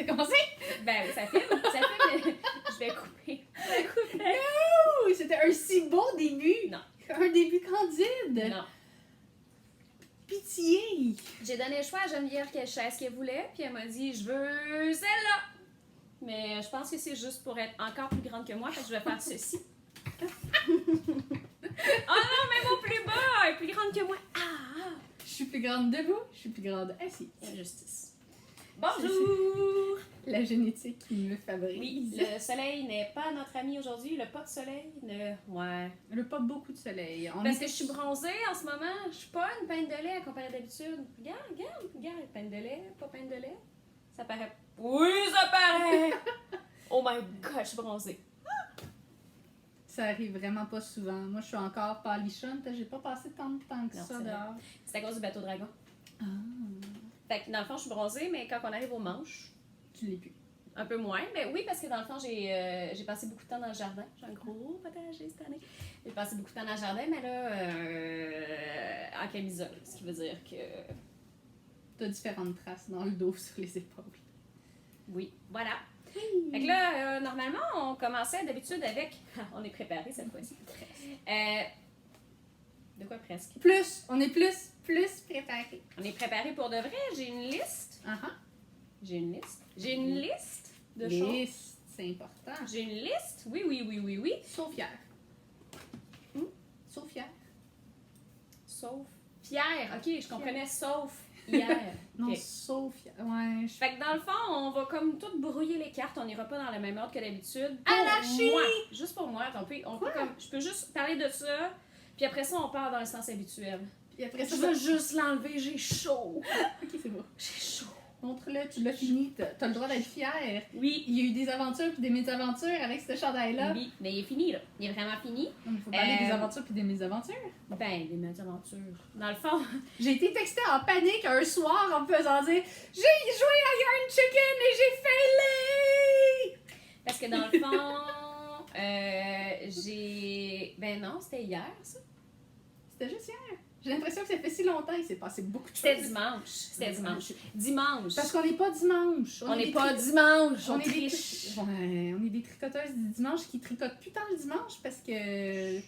t'as commencé? Ben, ça filme, mais je vais couper. Oh, c'était un si bon début! Non. Un début candide! Non. Pitié! J'ai donné le choix à Geneviève quelle chaise qu'elle voulait, puis elle m'a dit, je veux celle-là. Mais je pense que c'est juste pour être encore plus grande que moi, parce que je vais faire ceci. Oh non, mais mon plus bas est plus grande que moi. Ah! Je suis plus grande debout, je suis plus grande assise. Injustice. Bonjour! La génétique qui me favorise. Oui, le soleil n'est pas notre ami aujourd'hui. Le pas de soleil ne... Ouais. Il n'y a pas beaucoup de soleil. Parce que je suis bronzée en ce moment. Je suis pas une pinte de lait à comparer d'habitude. Regarde. Pinte de lait, pas pinte de lait. Ça paraît... Oui, ça paraît! Oh my god, je suis bronzée. Ça arrive vraiment pas souvent. Moi, je suis encore palichonne. J'ai pas passé tant de temps que Non, ça c'est vrai. dehors. C'est à cause du bateau dragon. Ah, Fait que dans le fond, je suis bronzée, mais quand on arrive aux manches, tu l'es plus. un peu moins. Mais oui, parce que dans le fond, j'ai passé beaucoup de temps dans le jardin. J'ai un gros potager cette année. J'ai passé beaucoup de temps dans le jardin, mais là, en camisole. Ce qui veut dire que... T'as différentes traces dans le dos, sur les épaules. Oui, voilà. Fait que là, normalement, on commençait d'habitude avec... on est préparé cette fois-ci. De quoi presque? Plus, on est plus préparé. On est préparé pour de vrai. J'ai une liste. J'ai une liste de choses. Liste, c'est important. J'ai une liste. Oui. Sauf hier. Sauf hier. Sauf fier. Ok, je comprenais sauf hier. Non, Ok. sauf hier. Ouais, je... Fait que dans le fond, on va comme tout brouiller les cartes. On n'ira pas dans le même ordre que d'habitude. Anarchie! Moi, juste pour moi. On peut comme, je peux juste parler de ça. Puis après ça, on part dans le sens habituel. Puis après Je ça, veux juste l'enlever. J'ai chaud. Ok, c'est bon. J'ai chaud. Montre-le, tu l'as fini, t'as le droit d'être fier. Oui. Il y a eu des aventures puis des mésaventures avec ce chandail-là. Oui, mais il est fini, là. Il est vraiment fini. Non, mais faut parler des aventures puis des mésaventures. Ben, des mésaventures. Dans le fond, J'ai été textée en panique un soir en me faisant dire « J'ai joué à Yarn Chicken et j'ai failé! parce que dans le fond, j'ai... Ben non, c'était hier, ça. » C'était juste hier. J'ai l'impression que ça fait si longtemps, il s'est passé beaucoup de choses. C'était dimanche. Dimanche. Parce qu'on n'est pas dimanche. On n'est des pas tri- dimanche. On On est, des triche. ouais, on est des tricoteuses du dimanche qui tricotent plus tant le dimanche parce que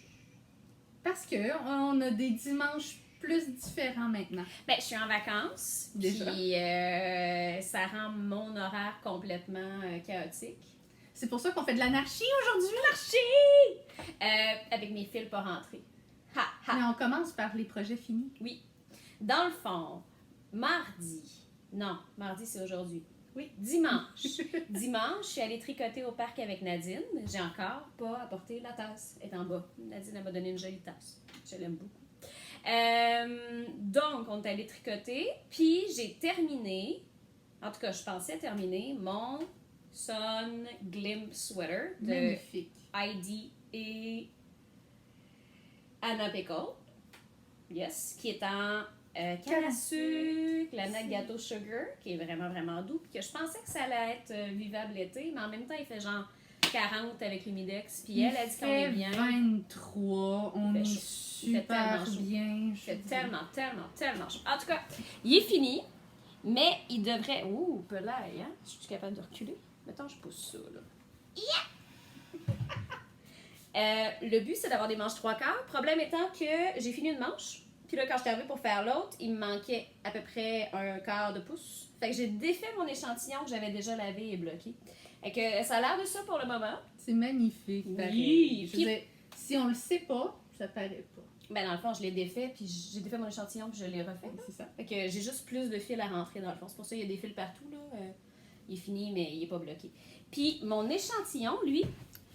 on a des dimanches plus différents maintenant. Ben, je suis en vacances. Déjà. Puis ça rend mon horaire complètement chaotique. C'est pour ça qu'on fait de l'anarchie aujourd'hui. Avec mes fils pas rentrés. Mais on commence par les projets finis. Oui. Dans le fond, mardi c'est aujourd'hui. Oui. Dimanche, je suis allée tricoter au parc avec Nadine. J'ai encore pas apporté la tasse. Elle est en bas. Nadine, elle m'a donné une jolie tasse. Je l'aime beaucoup. Donc, on est allé tricoter. Puis, j'ai terminé, en tout cas, je pensais terminer mon Sun Glimp Sweater de Magnifique. Heidi et Anna Pickle. Yes, qui est en canne à sucre, la Nagato Sugar, qui est vraiment, vraiment doux. Puis que je pensais que ça allait être vivable l'été, mais en même temps, il fait genre 40 avec l'humidex. Puis elle a dit qu'on est bien. 23, on Il fait est chaud. Il fait super tellement chaud. bien. Il fait tellement chaud. En tout cas, il est fini, mais il devrait... Ouh, pelaille, hein? Je suis capable de reculer? Mettons, je pousse ça, là. Le but, c'est d'avoir des manches 3/4. Problème étant que j'ai fini une manche. Puis là, quand je suis arrivée pour faire l'autre, il me manquait à peu près 1/4 de pouce. Fait que j'ai défait mon échantillon que j'avais déjà lavé et bloqué. Fait que ça a l'air de ça pour le moment. C'est magnifique. Oui, pareil. Je puis- veux dire, si on le sait pas, ça paraît pas. Ben, dans le fond, je l'ai défait, puis j'ai défait mon échantillon, puis je l'ai refait. C'est ça. Fait que j'ai juste plus de fils à rentrer dans le fond. C'est pour ça qu'il y a des fils partout, là. Il est fini, mais il est pas bloqué. Puis mon échantillon, lui,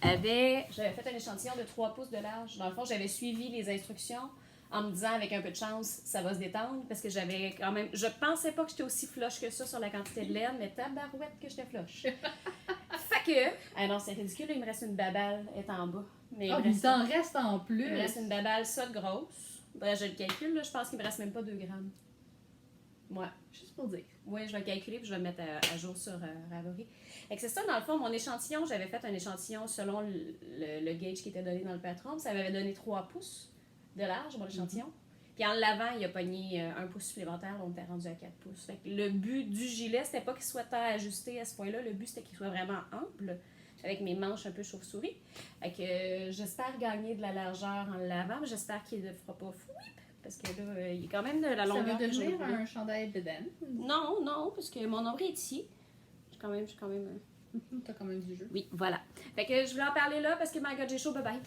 j'avais fait un échantillon de 3 pouces de large. Dans le fond, j'avais suivi les instructions en me disant, avec un peu de chance, ça va se détendre, parce que j'avais quand même... Je pensais pas que j'étais aussi flush que ça sur la quantité de laine, mais tabarouette que j'étais flush. Fait que... Ah non, c'est ridicule, là, il me reste une babale, elle est en bas. Mais il me reste- il t'en reste en plus. il me reste une babale, ça, de grosse. Bref, je le calcule, là, je pense qu'il me reste même pas 2 grammes. Ouais. Juste pour dire. Oui, je vais calculer puis je vais le mettre à jour sur Ravelry. Fait que c'est ça, dans le fond, mon échantillon, j'avais fait un échantillon selon le gauge qui était donné dans le patron. Ça m'avait donné 3 pouces de large, mon échantillon. Puis Puis en le lavant, il a pogné 1 pouce supplémentaire, donc on était rendu à 4 pouces. Fait que le but du gilet, c'était pas qu'il soit tant ajusté à ce point-là, le but c'était qu'il soit vraiment ample, avec mes manches un peu chauve-souris. Fait que j'espère gagner de la largeur en le lavant, mais j'espère qu'il ne fera pas fouip, parce que là, il y a quand même de la longueur. Ça va que je devenir voulais. un chandail bédaine. Non, parce que mon nombril est ici. Je suis quand même... T'as quand même du jeu. Oui, voilà. Fait que je voulais en parler là, parce que my God, j'ai chaud, bye-bye.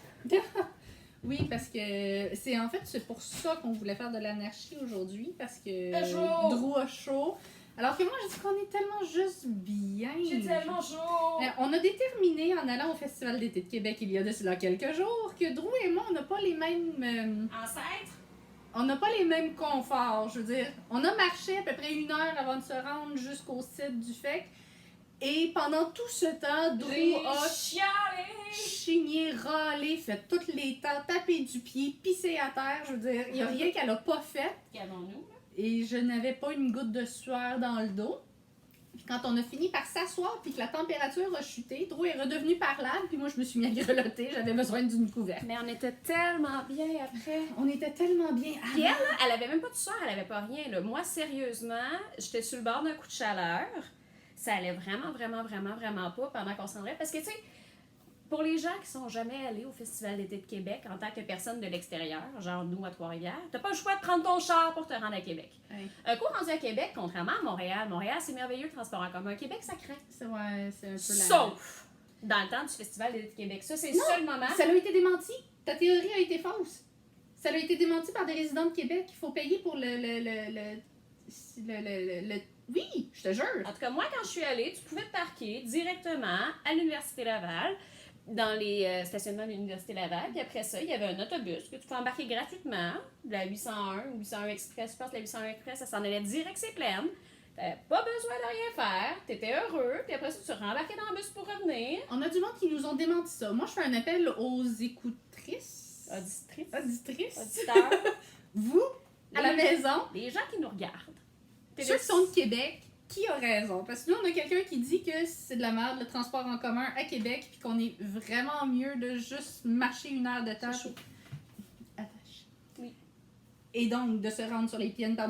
Oui, parce que c'est pour ça qu'on voulait faire de l'anarchie aujourd'hui, parce que T'as chaud! Drew a chaud. Alors que moi, je dis qu'on est tellement juste bien. chaud! On a déterminé en allant au Festival d'été de Québec il y a de cela quelques jours que Drew et moi, on n'a pas les mêmes... Ancêtre? on n'a pas les mêmes conforts, je veux dire. On a marché à peu près 1 heure avant de se rendre jusqu'au site du FEC. Et pendant tout ce temps, Drew a chigné, râlé, fait tous les temps, tapé du pied, pissé à terre. Je veux dire, il n'y a rien qu'elle n'a pas fait. Regardons-nous. Et je n'avais pas une goutte de sueur dans le dos. Puis quand on a fini par s'asseoir puis que la température a chuté, Drew est redevenu parlable, puis moi je me suis mis à grelotter, j'avais besoin d'une couverte. Mais on était tellement bien après. On était tellement bien Puis elle, là, elle avait même pas de sueur, elle avait pas rien. Là. Moi, sérieusement, j'étais sur le bord d'un coup de chaleur. Ça allait vraiment pas pendant qu'on s'en allait. Parce que, tu sais, pour les gens qui sont jamais allés au Festival d'été de Québec en tant que personne de l'extérieur, genre nous à Trois-Rivières, t'as pas le choix de prendre ton char pour te rendre à Québec. Ouais. Un coup rendu à Québec, contrairement à Montréal, c'est merveilleux le transport en commun. Québec, ça craint. C'est un peu la... Sauf dans le temps du Festival d'été de Québec. Ça, c'est le seul moment. Ça a été démenti. Ta théorie a été fausse. Ça a été démenti par des résidents de Québec. Il faut payer pour le Oui, je te jure. En tout cas, moi, quand je suis allée, tu pouvais te parquer directement à l'Université Laval, dans les stationnements de l'Université Laval. Puis après ça, il y avait un autobus que tu peux embarquer gratuitement, de la 801 ou 801 Express. Je pense que la 801 Express, ça s'en allait direct, c'est pleine. T'avais pas besoin de rien faire, t'étais heureux, puis après ça, tu rembarquais dans le bus pour revenir. On a du monde qui nous ont démenti ça. Moi, je fais un appel aux écoutrices. Auditrices. Auditeurs. Auditeurs. Vous, à la maison, Les gens qui nous regardent. ceux qui sont de Québec, qui a raison? Parce que nous, on a quelqu'un qui dit que c'est de la merde, le transport en commun à Québec, puis qu'on est vraiment mieux de juste marcher 1 heure de temps. C'est chaud. Attache. Oui. Et donc, de se rendre sur les plaines par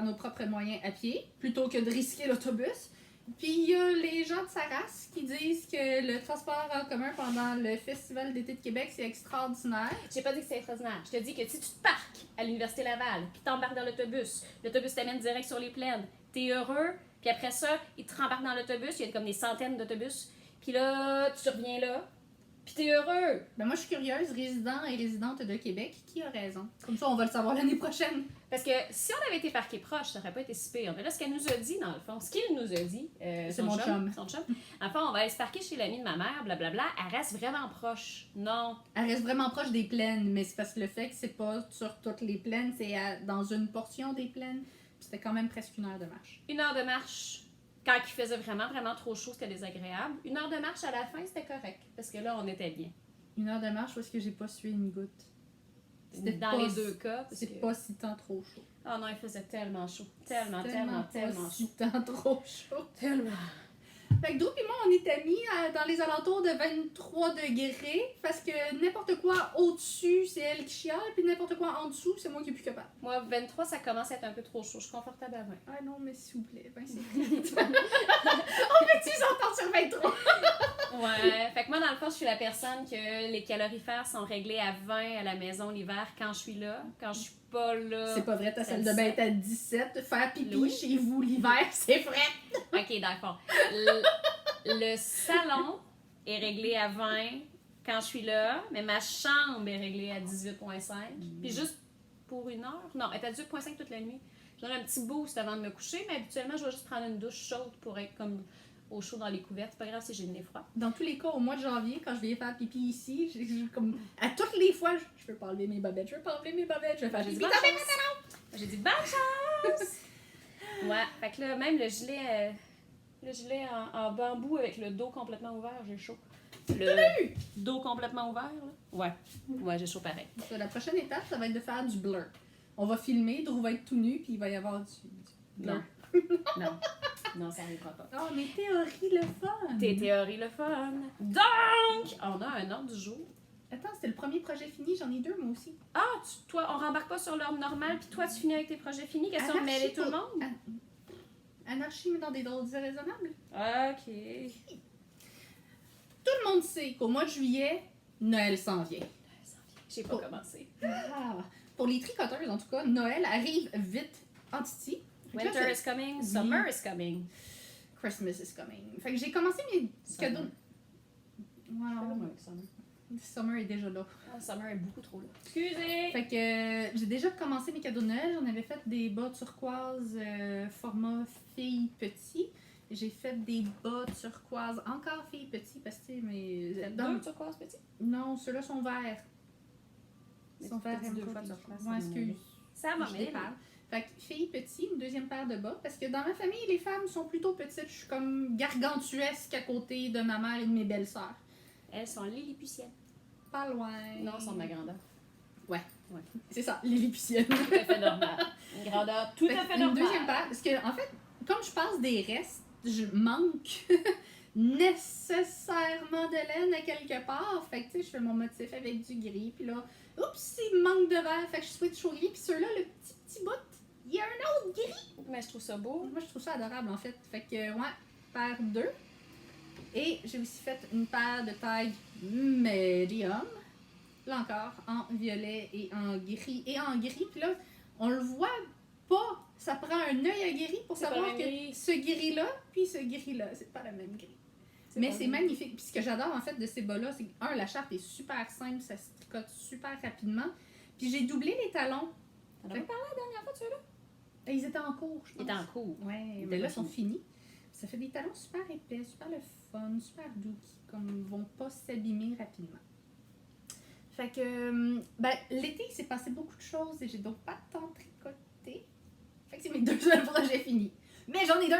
nos propres moyens à pied, plutôt que de risquer l'autobus. Puis il y a les gens de sa race qui disent que le transport en commun pendant le Festival d'été de Québec, c'est extraordinaire. J'ai pas dit que c'est extraordinaire. Je te dis que si tu te parques à l'Université Laval, puis t'embarques dans l'autobus t'amène direct sur les plaines, t'es heureux, puis après ça, il te rembarque dans l'autobus, il y a comme des centaines d'autobus, puis là, tu reviens là, puis t'es heureux. Ben moi, je suis curieuse, résident et résidente de Québec, qui a raison? Comme ça, on va le savoir l'année prochaine. Parce que si on avait été parqué proche, ça aurait pas été si pire. Mais là, ce qu'elle nous a dit, dans le fond, ce qu'il nous a dit, C'est mon chum. son chum, enfin, on va aller se parquer chez l'ami de ma mère, blablabla, elle reste vraiment proche. Non. Elle reste vraiment proche des plaines, mais c'est parce que le fait que c'est pas sur toutes les plaines, c'est dans une portion des plaines. Puis c'était quand même presque 1 heure de marche. 1 heure de marche, quand il faisait vraiment trop chaud, c'était désagréable. 1 heure de marche à la fin, c'était correct. Parce que là, on était bien. 1 heure de marche parce que j'ai pas sué une goutte. C'était Dans pas les si- deux cas. parce C'est que- pas si tant trop chaud. Oh non, il faisait tellement chaud. Tellement pas chaud. si tant trop chaud. Tellement. Fait que Drew et moi, on était mis dans les alentours de 23 degrés parce que n'importe quoi au-dessus, c'est elle qui chiale, puis n'importe quoi en dessous, c'est moi qui est plus capable. Moi, 23, ça commence à être un peu trop chaud. Je suis confortable à 20. Ah non, mais s'il vous plaît, 20 c'est On peut-tu s'entendre sur 23? Ouais. Fait que moi, dans le fond, je suis la personne que les calorifères sont réglés à 20 à la maison l'hiver quand je suis là. Quand je suis pas là. C'est pas vrai, ta salle de 17. bain est à 17. Faire pipi Oui. chez vous l'hiver, c'est vrai. Ok, d'accord. Le salon est réglé à 20 quand je suis là, mais ma chambre est réglée à 18,5. Puis juste pour 1 heure. Non, elle est à 18,5 toute la nuit. Je donne un petit boost avant de me coucher, mais habituellement, je vais juste prendre une douche chaude pour être comme au chaud dans les couvertes. C'est pas grave si j'ai le nez froid. Dans tous les cas, au mois de janvier, quand je vais faire pipi ici, comme à toutes les fois, je peux pas enlever mes bobettes, je vais faire J'ai dit pipi. bonne chance. J'ai dit bonne chance. Ouais, fait que là, même le gilet en bambou avec le dos complètement ouvert, j'ai chaud. Le dos complètement ouvert, là? Ouais, j'ai chaud pareil. La prochaine étape, ça va être de faire du blur. On va filmer, Drew va être tout nu, puis il va y avoir du blur. Non, ça n'arrivera pas. Oh, mais théorie, le fun! Tes théories, le fun. Donc, on a un ordre du jour. Attends, c'était le premier projet fini. J'en ai 2, moi aussi. Ah, toi, on rembarque pas sur l'ordre normal, puis toi, tu finis avec tes projets finis. Question de mêler tout le monde? Anarchie, mais dans des doses raisonnables. OK. Tout le monde sait qu'au mois de juillet, Noël s'en vient. J'ai pas commencé. Pour les tricoteuses, en tout cas, Noël arrive vite en titi. Winter is coming, summer is coming. Christmas is coming. Fait que j'ai commencé mes cadeaux. Wow. Summer est déjà là. Summer est beaucoup trop là. Excusez! Fait que j'ai déjà commencé mes cadeaux de Noël. J'en avais fait des bas turquoise format fille petit. J'ai fait des bas turquoise encore fille petit parce que mes. Deux turquoise petit? Non, ceux-là sont verts. Ils sont verts deux fois turquoise. Ouais, excuse. Ça m'a mêlé. Fait que fille petit, une deuxième paire de bas. Parce que dans ma famille, les femmes sont plutôt petites. Je suis comme gargantuesque à côté de ma mère et de mes belles-sœurs. Elles sont lilliputiennes. Pas loin. Non, elles sont de ma grandeur. Ouais. C'est ça, lilliputienne. Tout à fait normal. Une grandeur tout à fait normale. Une deuxième paire. Parce que, en fait, comme je passe des restes, je manque nécessairement de laine à quelque part. Fait que, tu sais, je fais mon motif avec du gris. Puis là, oups, il manque de vert. Fait que je switch au gris. Puis ceux-là, le petit bout, il y a un autre gris. Mais je trouve ça beau. Moi, je trouve ça adorable, en fait. Fait que, ouais, paire 2. Et j'ai aussi fait une paire de taille medium. Là encore, en violet et en gris. Puis là, on le voit pas. Ça prend un œil aguerri pour savoir que ce gris-là, puis ce gris-là, c'est pas le même gris. Mais c'est magnifique. Puis ce que j'adore, en fait, de ces bas-là, c'est que, la charpe est super simple. Ça se tricote super rapidement. Puis j'ai doublé les talons. T'en avais parlé la dernière fois, tu là? Ils étaient en cours, je pense. Ils étaient en cours. Ouais, mais là, ils sont finis. Ça fait des talons super épais, super le fun, super doux, qui comme vont pas s'abîmer rapidement. Fait que, l'été, il s'est passé beaucoup de choses et j'ai donc pas tant tricoté. Fait que c'est mes 2 seuls projets finis. Mais j'en ai 2!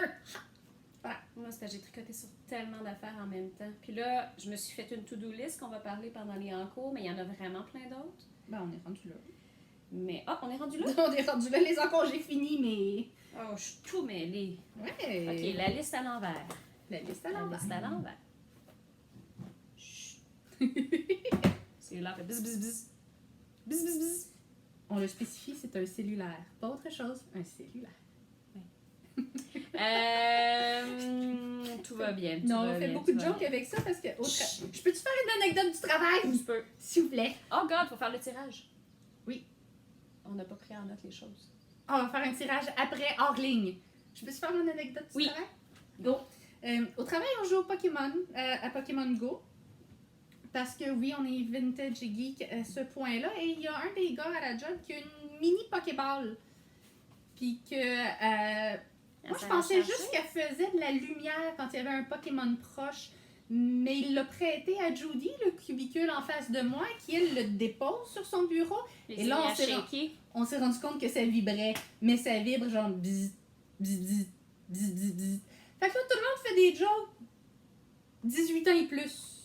Voilà. Moi, c'est parce que j'ai tricoté sur tellement d'affaires en même temps. Puis là, je me suis fait une to-do list qu'on va parler pendant les encours, mais il y en a vraiment plein d'autres. On est rendu là. Mais, on est rendu là? On est rendu là, les encours, j'ai fini, mais... Oh, je suis tout mêlée. Ouais. OK, la liste à l'envers. La liste à l'envers. La liste à l'envers. C'est là, fait bis, bis, bis. Bis, bis, bis. On le spécifie, c'est un cellulaire. Pas autre chose, un cellulaire. Tout va bien. Non, on fait beaucoup de jokes avec ça parce que... Je peux-tu faire une anecdote du travail? Tu peux. S'il vous plaît. Oh God, faut faire le tirage. Oui. On n'a pas pris en note les choses. On va faire un tirage après, hors ligne. Je peux-tu faire mon anecdote du travail? Go. Au travail, on joue au Pokémon, à Pokémon Go. Parce que oui, on est vintage et geek à ce point-là. Et il y a un des gars à la job qui a une mini Pokéball. Puis que... moi, je pensais juste qu'elle faisait de la lumière quand il y avait un Pokémon proche. Mais il l'a prêté à Judy, le cubicule en face de moi, qui, elle, le dépose sur son bureau. Et là, on s'est rendu compte que ça vibrait. Mais ça vibre genre... Bzz, bzz, bzz, bzz, bzz, bzz. Fait que là, tout le monde fait des jokes 18 ans et plus.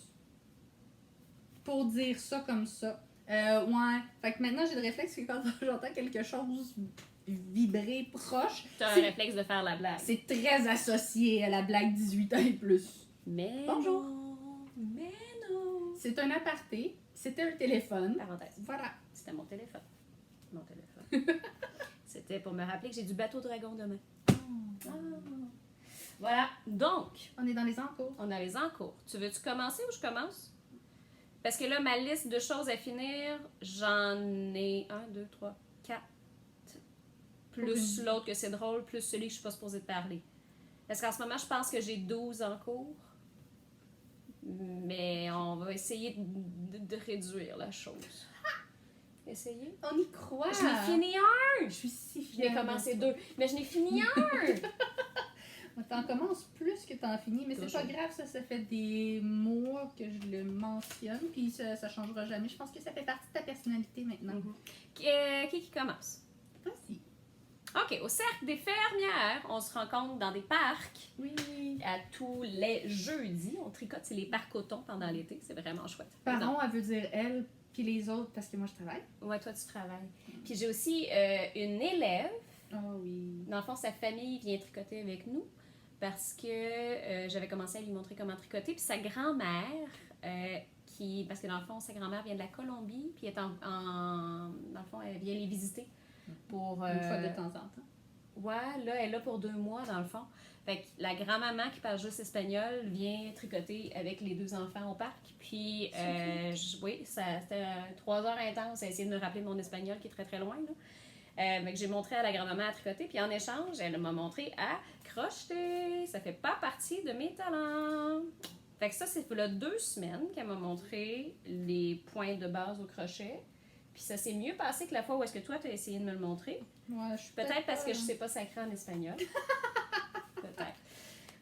Pour dire ça comme ça. Ouais. Fait que maintenant, j'ai le réflexe que quand j'entends quelque chose vibrer proche... T'as un réflexe de faire la blague. C'est très associé à la blague 18 ans et plus. Mais bonjour. Mais non. C'est un aparté. C'était un téléphone. Parenthèse. Voilà. C'était mon téléphone. Mon téléphone. C'était pour me rappeler que j'ai du bateau dragon demain. Oh. Voilà. Donc. On est dans les encours. On a les encours. Tu veux-tu commencer ou je commence? Parce que là, ma liste de choses à finir, j'en ai 1, 2, 3, 4. Plus l'autre que c'est drôle, plus celui que je suis pas supposée de parler. Parce qu'en ce moment, je pense que j'ai 12 en cours. Mais on va essayer de réduire la chose. Essayer? On y croit. Je n'ai fini un! Je suis si fière. Je n'ai commencé 2, mais je n'ai fini un! T'en commences plus que t'en finis, mais c'est pas grave, ça fait des mois que je le mentionne, puis ça changera jamais. Je pense que ça fait partie de ta personnalité maintenant. Qui commence? Vas-y. OK, au Cercle des Fermières, on se rencontre dans des parcs. Oui. À tous les jeudis. On tricote, c'est les parcs cotons pendant l'été. C'est vraiment chouette. Pardon, elle veut dire elle, puis les autres, parce que moi, je travaille. Ouais, toi, tu travailles. Puis j'ai aussi une élève. Oh oui. Dans le fond, sa famille vient tricoter avec nous parce que j'avais commencé à lui montrer comment tricoter. Puis sa grand-mère, parce que dans le fond, sa grand-mère vient de la Colombie, puis elle est dans le fond, elle vient les visiter pour... Une fois de temps en temps. Ouais, là, elle est là pour 2 mois, dans le fond. Fait que la grand-maman qui parle juste espagnol vient tricoter avec les 2 enfants au parc. Puis, oui, c'était 3 heures intenses à essayer de me rappeler mon espagnol qui est très, très loin, là. Fait que j'ai montré à la grand-maman à tricoter, puis en échange, elle m'a montré à crocheter. Ça fait pas partie de mes talents. Fait que ça, c'est là 2 semaines qu'elle m'a montré les points de base au crochet. Puis ça s'est mieux passé que la fois où est-ce que toi, tu as essayé de me le montrer. Ouais, peut-être parce que je sais pas sacrer en espagnol. Peut-être.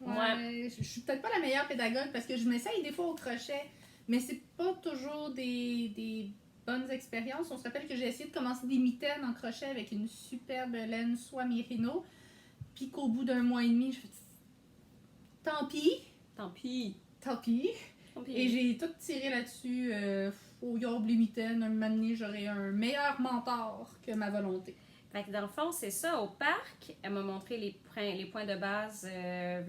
Ouais, je suis peut-être pas la meilleure pédagogue parce que je m'essaye des fois au crochet, mais c'est pas toujours des bonnes expériences. On se rappelle que j'ai essayé de commencer des mitaines en crochet avec une superbe laine soie Merino, puis qu'au bout d'1 mois et demi, je fais tant pis. Tant pis. Tant pis. Et j'ai tout tiré là-dessus. Au Yorb les mitaines, un moment donné, j'aurais un meilleur mentor que ma volonté. Fait que dans le fond, c'est ça. Au parc, elle m'a montré les points de base il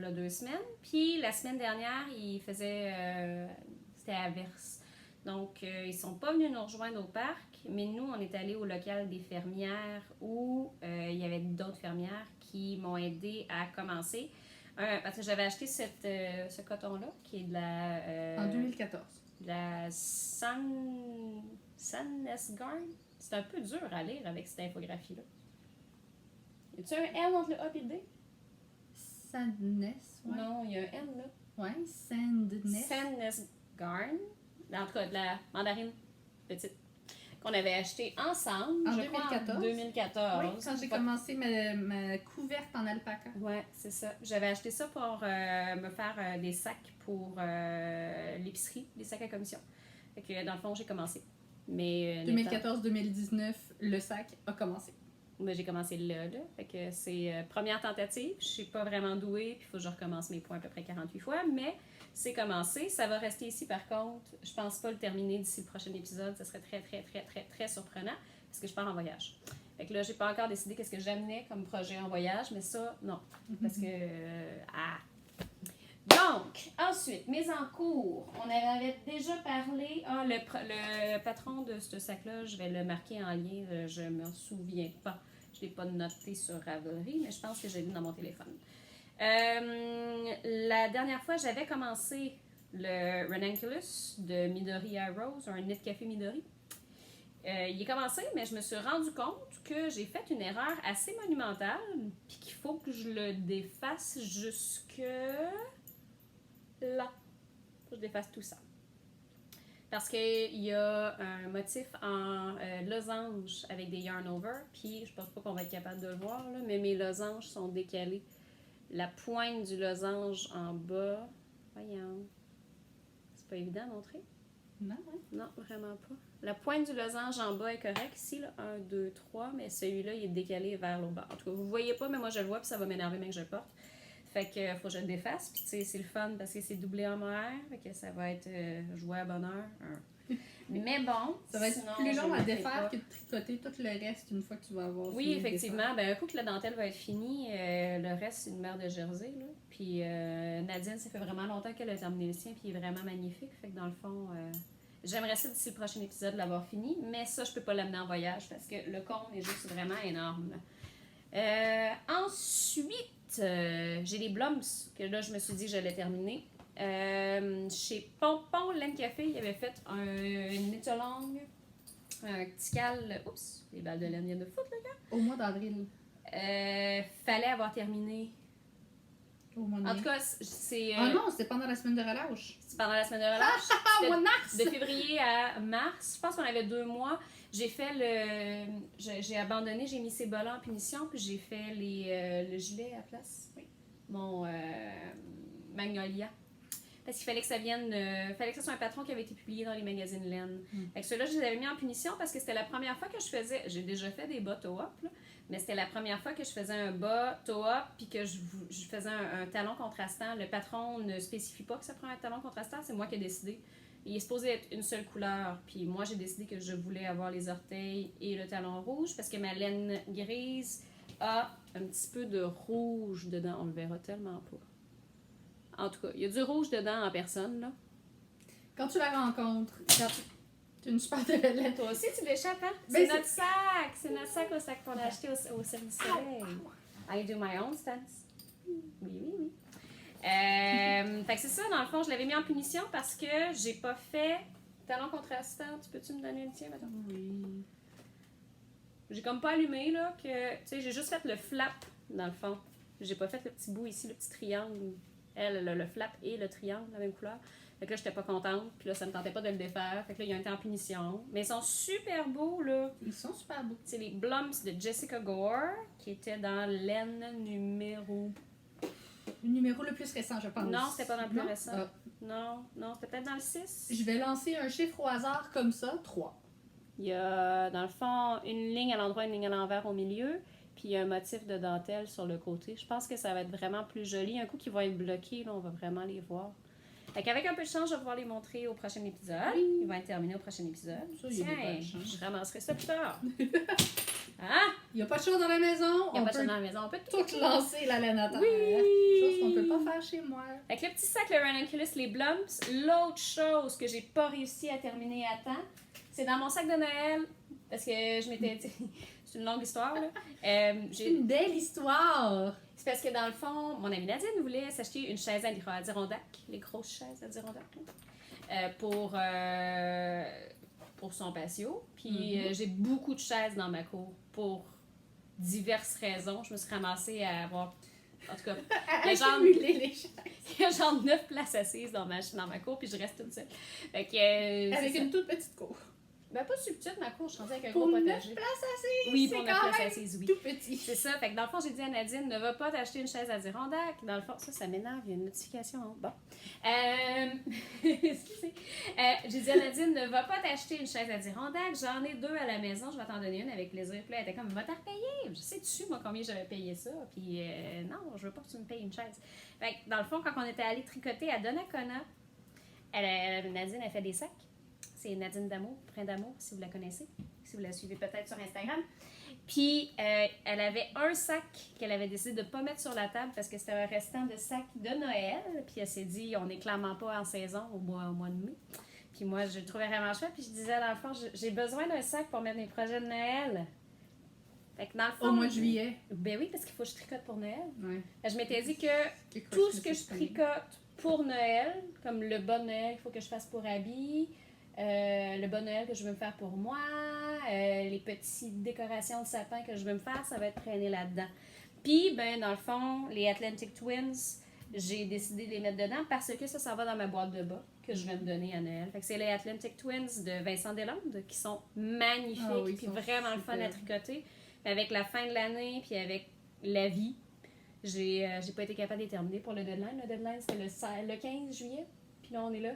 y a 2 semaines. Puis la semaine dernière, il faisait... c'était à Verse. Donc, ils sont pas venus nous rejoindre au parc, mais nous, on est allés au local des fermières où il y avait d'autres fermières qui m'ont aidé à commencer. Parce que j'avais acheté ce coton-là, qui est de la... en 2014. De la Sandnes-Garn. C'est un peu dur à lire avec cette infographie-là. Y a-tu un N entre le A et le D? Sandnes, ouais. Non, il y a un N là. Ouais, Sandnes. Sandnes-Garn. En tout cas, de la mandarine petite. Qu'on avait acheté ensemble, en je crois, 2014. En 2014. Oui, quand j'ai commencé ma couverte en alpaca. Ouais, c'est ça. J'avais acheté ça pour me faire des sacs pour l'épicerie, des sacs à commission. Fait que dans le fond, j'ai commencé. Mais 2014-2019, le sac a commencé. Mais j'ai commencé là. Fait que c'est première tentative. Je suis pas vraiment douée, puis il faut que je recommence mes points à peu près 48 fois, mais c'est commencé. Ça va rester ici par contre. Je pense pas le terminer d'ici le prochain épisode. Ça serait très, très, très, très, très surprenant parce que je pars en voyage. Fait que là, j'ai pas encore décidé qu'est-ce que j'amenais comme projet en voyage, mais ça, non. Parce que... Donc, ensuite, mes encours. On avait déjà parlé. Le patron de ce sac-là, je vais le marquer en lien. Je me souviens pas. Je l'ai pas noté sur Ravelry, mais je pense que j'ai lu dans mon téléphone. La dernière fois, j'avais commencé le Ranunculus de Midori Arrows, un Knit Café Midori. Il est commencé, mais je me suis rendu compte que j'ai fait une erreur assez monumentale, puis qu'il faut que je le défasse jusque... là. Faut que je défasse tout ça. Parce qu'il y a un motif en losange avec des yarn over, puis je pense pas qu'on va être capable de le voir, là, mais mes losanges sont décalés. La pointe du losange en bas, voyons, c'est pas évident à montrer? Non, hein? Non, vraiment pas. La pointe du losange en bas est correcte ici, là, 1, 2, 3, mais celui-là, il est décalé vers l'autre bord. En tout cas, vous voyez pas, mais moi je le vois, puis ça va m'énerver même que je le porte. Fait que faut que je le défasse, puis tu sais, c'est le fun parce que c'est doublé en mohair, fait que ça va être joué à bonheur. Mais bon, ça va être plus long à défaire que de tricoter tout le reste une fois que tu vas avoir fini. Oui, effectivement. Ben, un coup que la dentelle va être finie, le reste, c'est une mère de Jersey. Là. Puis Nadine, ça fait vraiment longtemps qu'elle a terminé le sien, puis il est vraiment magnifique. Fait que dans le fond, j'aimerais ça d'ici le prochain épisode l'avoir fini, mais ça, je peux pas l'amener en voyage parce que le cône est juste vraiment énorme. Ensuite, j'ai les Blums, que là, je me suis dit que j'allais terminer. Chez Pompon Laine Café, il avait fait une knit-along, un petit cal. Oups, les balles de laine viennent de foot, le gars. Au mois d'avril. Fallait avoir terminé. Au mois de mai. En tout cas, c'est. Ah non, c'était pendant la semaine de relâche. C'est pendant la semaine de relâche. Au mois de mars! De février à mars. Je pense qu'on avait 2 mois. J'ai fait j'ai abandonné, j'ai mis ces bolas en punition, puis j'ai fait le gilet à la place. Oui. Mon Magnolia. Parce qu'il fallait que ça vienne, fallait que ça soit un patron qui avait été publié dans les magazines laine. Fait que ceux-là, je les avais mis en punition parce que c'était la première fois que je faisais. J'ai déjà fait des bas toe-up, mais c'était la première fois que je faisais un bas toe-up puis que je faisais un talon contrastant. Le patron ne spécifie pas que ça prend un talon contrastant, c'est moi qui ai décidé. Il est supposé être une seule couleur, puis moi j'ai décidé que je voulais avoir les orteils et le talon rouge parce que ma laine grise a un petit peu de rouge dedans. On le verra tellement pas. En tout cas, il y a du rouge dedans en personne, là. Quand tu la rencontres, c'est une super belle laine. Toi aussi, tu l'échappes, hein? Ben, C'est notre sac! C'est notre sac au sac qu'on a acheté au Cirque du Soleil. I do my own stance. Oui. Fait que c'est ça, dans le fond, je l'avais mis en punition parce que j'ai pas fait talon contrastant. Peux-tu me donner le tien, maintenant? Oui. J'ai comme pas allumé, là, que... Tu sais, j'ai juste fait le flap, dans le fond. J'ai pas fait le petit bout ici, le petit triangle. Elle, le flap et le triangle, la même couleur. Fait que là, j'étais pas contente. Puis là, ça me tentait pas de le défaire. Fait que là, ils ont été en punition. Mais ils sont super beaux, là. Ils sont super beaux. C'est les Blumps de Jessica Gore, qui étaient dans l'aine numéro... Le numéro le plus récent, je pense. Non, c'était pas dans le plus récent. Ah. Non, c'était peut-être dans le 6. Je vais lancer un chiffre au hasard comme ça, 3. Il y a, dans le fond, une ligne à l'endroit, une ligne à l'envers au milieu. Puis il y a un motif de dentelle sur le côté. Je pense que ça va être vraiment plus joli. Un coup qu'ils vont être bloqués, là, on va vraiment les voir. Fait qu'avec un peu de chance, je vais pouvoir les montrer au prochain épisode. Oui. Ils vont être terminés au prochain épisode. Ça, il y a des Tiens, bonnes chances. je ramasserai ça plus tard. Hein? Il n'y a pas de chose dans la maison. Il n'y a On pas de peut chose dans la maison. On peut tout lancer la laine à terre. Oui. Chose qu'on peut pas faire chez moi. Avec le petit sac, le Ranunculus, les Blumps. L'autre chose que j'ai pas réussi à terminer à temps, c'est dans mon sac de Noël. Parce que je m'étais dit... C'est une longue histoire, là. C'est une belle histoire. C'est parce que dans le fond, mon amie Nadine voulait s'acheter une chaise Adirondack, les grosses chaises Adirondack, pour son patio. Puis j'ai beaucoup de chaises dans ma cour pour diverses raisons. Je me suis ramassée à avoir... En tout cas, il y a genre 9 places assises dans ma cour, puis je reste toute seule. Fait que, avec une toute petite cour. Ben, pas si petite, ma cour, je suis rendue avec un Pour gros 9 potager. places assises, Oui, pour c'est 9 quand places même assises, oui. tout petit. C'est ça. Fait que dans le fond, j'ai dit à Nadine, ne va pas t'acheter une chaise Adirondack. Dans le fond, ça m'énerve, il y a une notification. Hein. Bon. Excusez. J'ai dit à Nadine, ne va pas t'acheter une chaise Adirondack. J'en ai 2 à la maison, je vais t'en donner une avec plaisir. Puis là, elle était comme, va t'en repayer. Je sais dessus, moi, combien j'avais payé ça. Puis non, je veux pas que tu me payes une chaise. Fait que dans le fond, quand on était allé tricoter à Donnacona, Nadine a fait des sacs. C'est Nadine Damour, Brin d'amour, si vous la connaissez, si vous la suivez peut-être sur Instagram. Puis, elle avait un sac qu'elle avait décidé de ne pas mettre sur la table parce que c'était un restant de sac de Noël. Puis, elle s'est dit, on n'est clairement pas en saison au mois de mai. Puis, moi, je le trouvais vraiment chouette. Puis, je disais, dans le fond, j'ai besoin d'un sac pour mettre mes projets de Noël. Fait que dans le fond, au mois de juillet. Ben oui, parce qu'il faut que je tricote pour Noël. Ouais. Je m'étais dit que tout ce que je tricote pour Noël, comme le bon Noël qu'il faut que je fasse pour Abby, le bon Noël que je veux me faire pour moi, les petites décorations de sapin que je veux me faire, ça va être traîné là-dedans. Puis, ben, dans le fond, les Atlantic Twins, j'ai décidé de les mettre dedans parce que ça va dans ma boîte de bas que je vais me donner à Noël. Fait que c'est les Atlantic Twins de Vincent Deslandes qui sont magnifiques, puis vraiment le fun à tricoter. Mais avec la fin de l'année, puis avec la vie, j'ai pas été capable de les terminer pour le deadline. Le deadline, c'était le 15 juillet, puis là, on est là.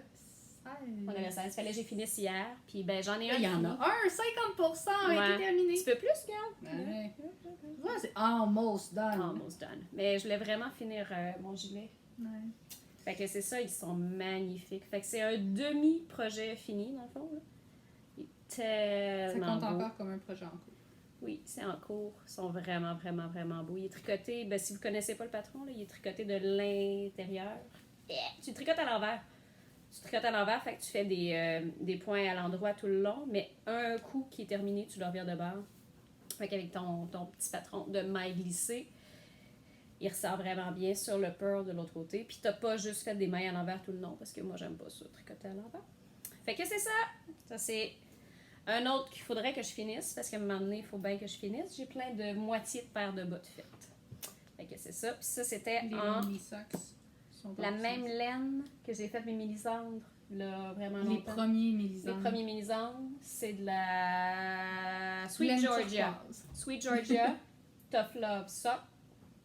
On avait 16. Fallait que j'ai fini hier. Puis ben j'en ai un. Il y en a un, 50% a été terminé. Un petit peu plus, regarde. Ouais, c'est almost done. Almost done. Mais je voulais vraiment finir mon gilet. Ouais. Fait que c'est ça, ils sont magnifiques. Fait que c'est un demi-projet fini, dans le fond. Là. Il est tellement ça compte beau. encore comme un projet en cours. Oui, c'est en cours. Ils sont vraiment, vraiment, vraiment beaux. Il est tricoté, ben, si vous ne connaissez pas le patron, là, il est tricoté de l'intérieur. Tu tricotes à l'envers. Tu tricotes à l'envers, fait que tu fais des points à l'endroit tout le long, mais un coup qui est terminé, tu le revires de bord. Fait qu'avec ton petit patron de mailles glissées, il ressort vraiment bien sur le purl de l'autre côté. Puis t'as pas juste fait des mailles à l'envers tout le long, parce que moi, j'aime pas ça, tricoter à l'envers. Fait que c'est ça. Ça, c'est un autre qu'il faudrait que je finisse, parce qu'à un moment donné, il faut bien que je finisse. J'ai plein de moitiés de paires de bottes faites. Fait que c'est ça. Puis ça, c'était en... La même laine que j'ai fait mes mélisandres, là, vraiment longtemps. Les premiers mélisandres. Les premiers mélisandres, c'est de la Sweet Georgia. Sweet Georgia, Tough Love Sock.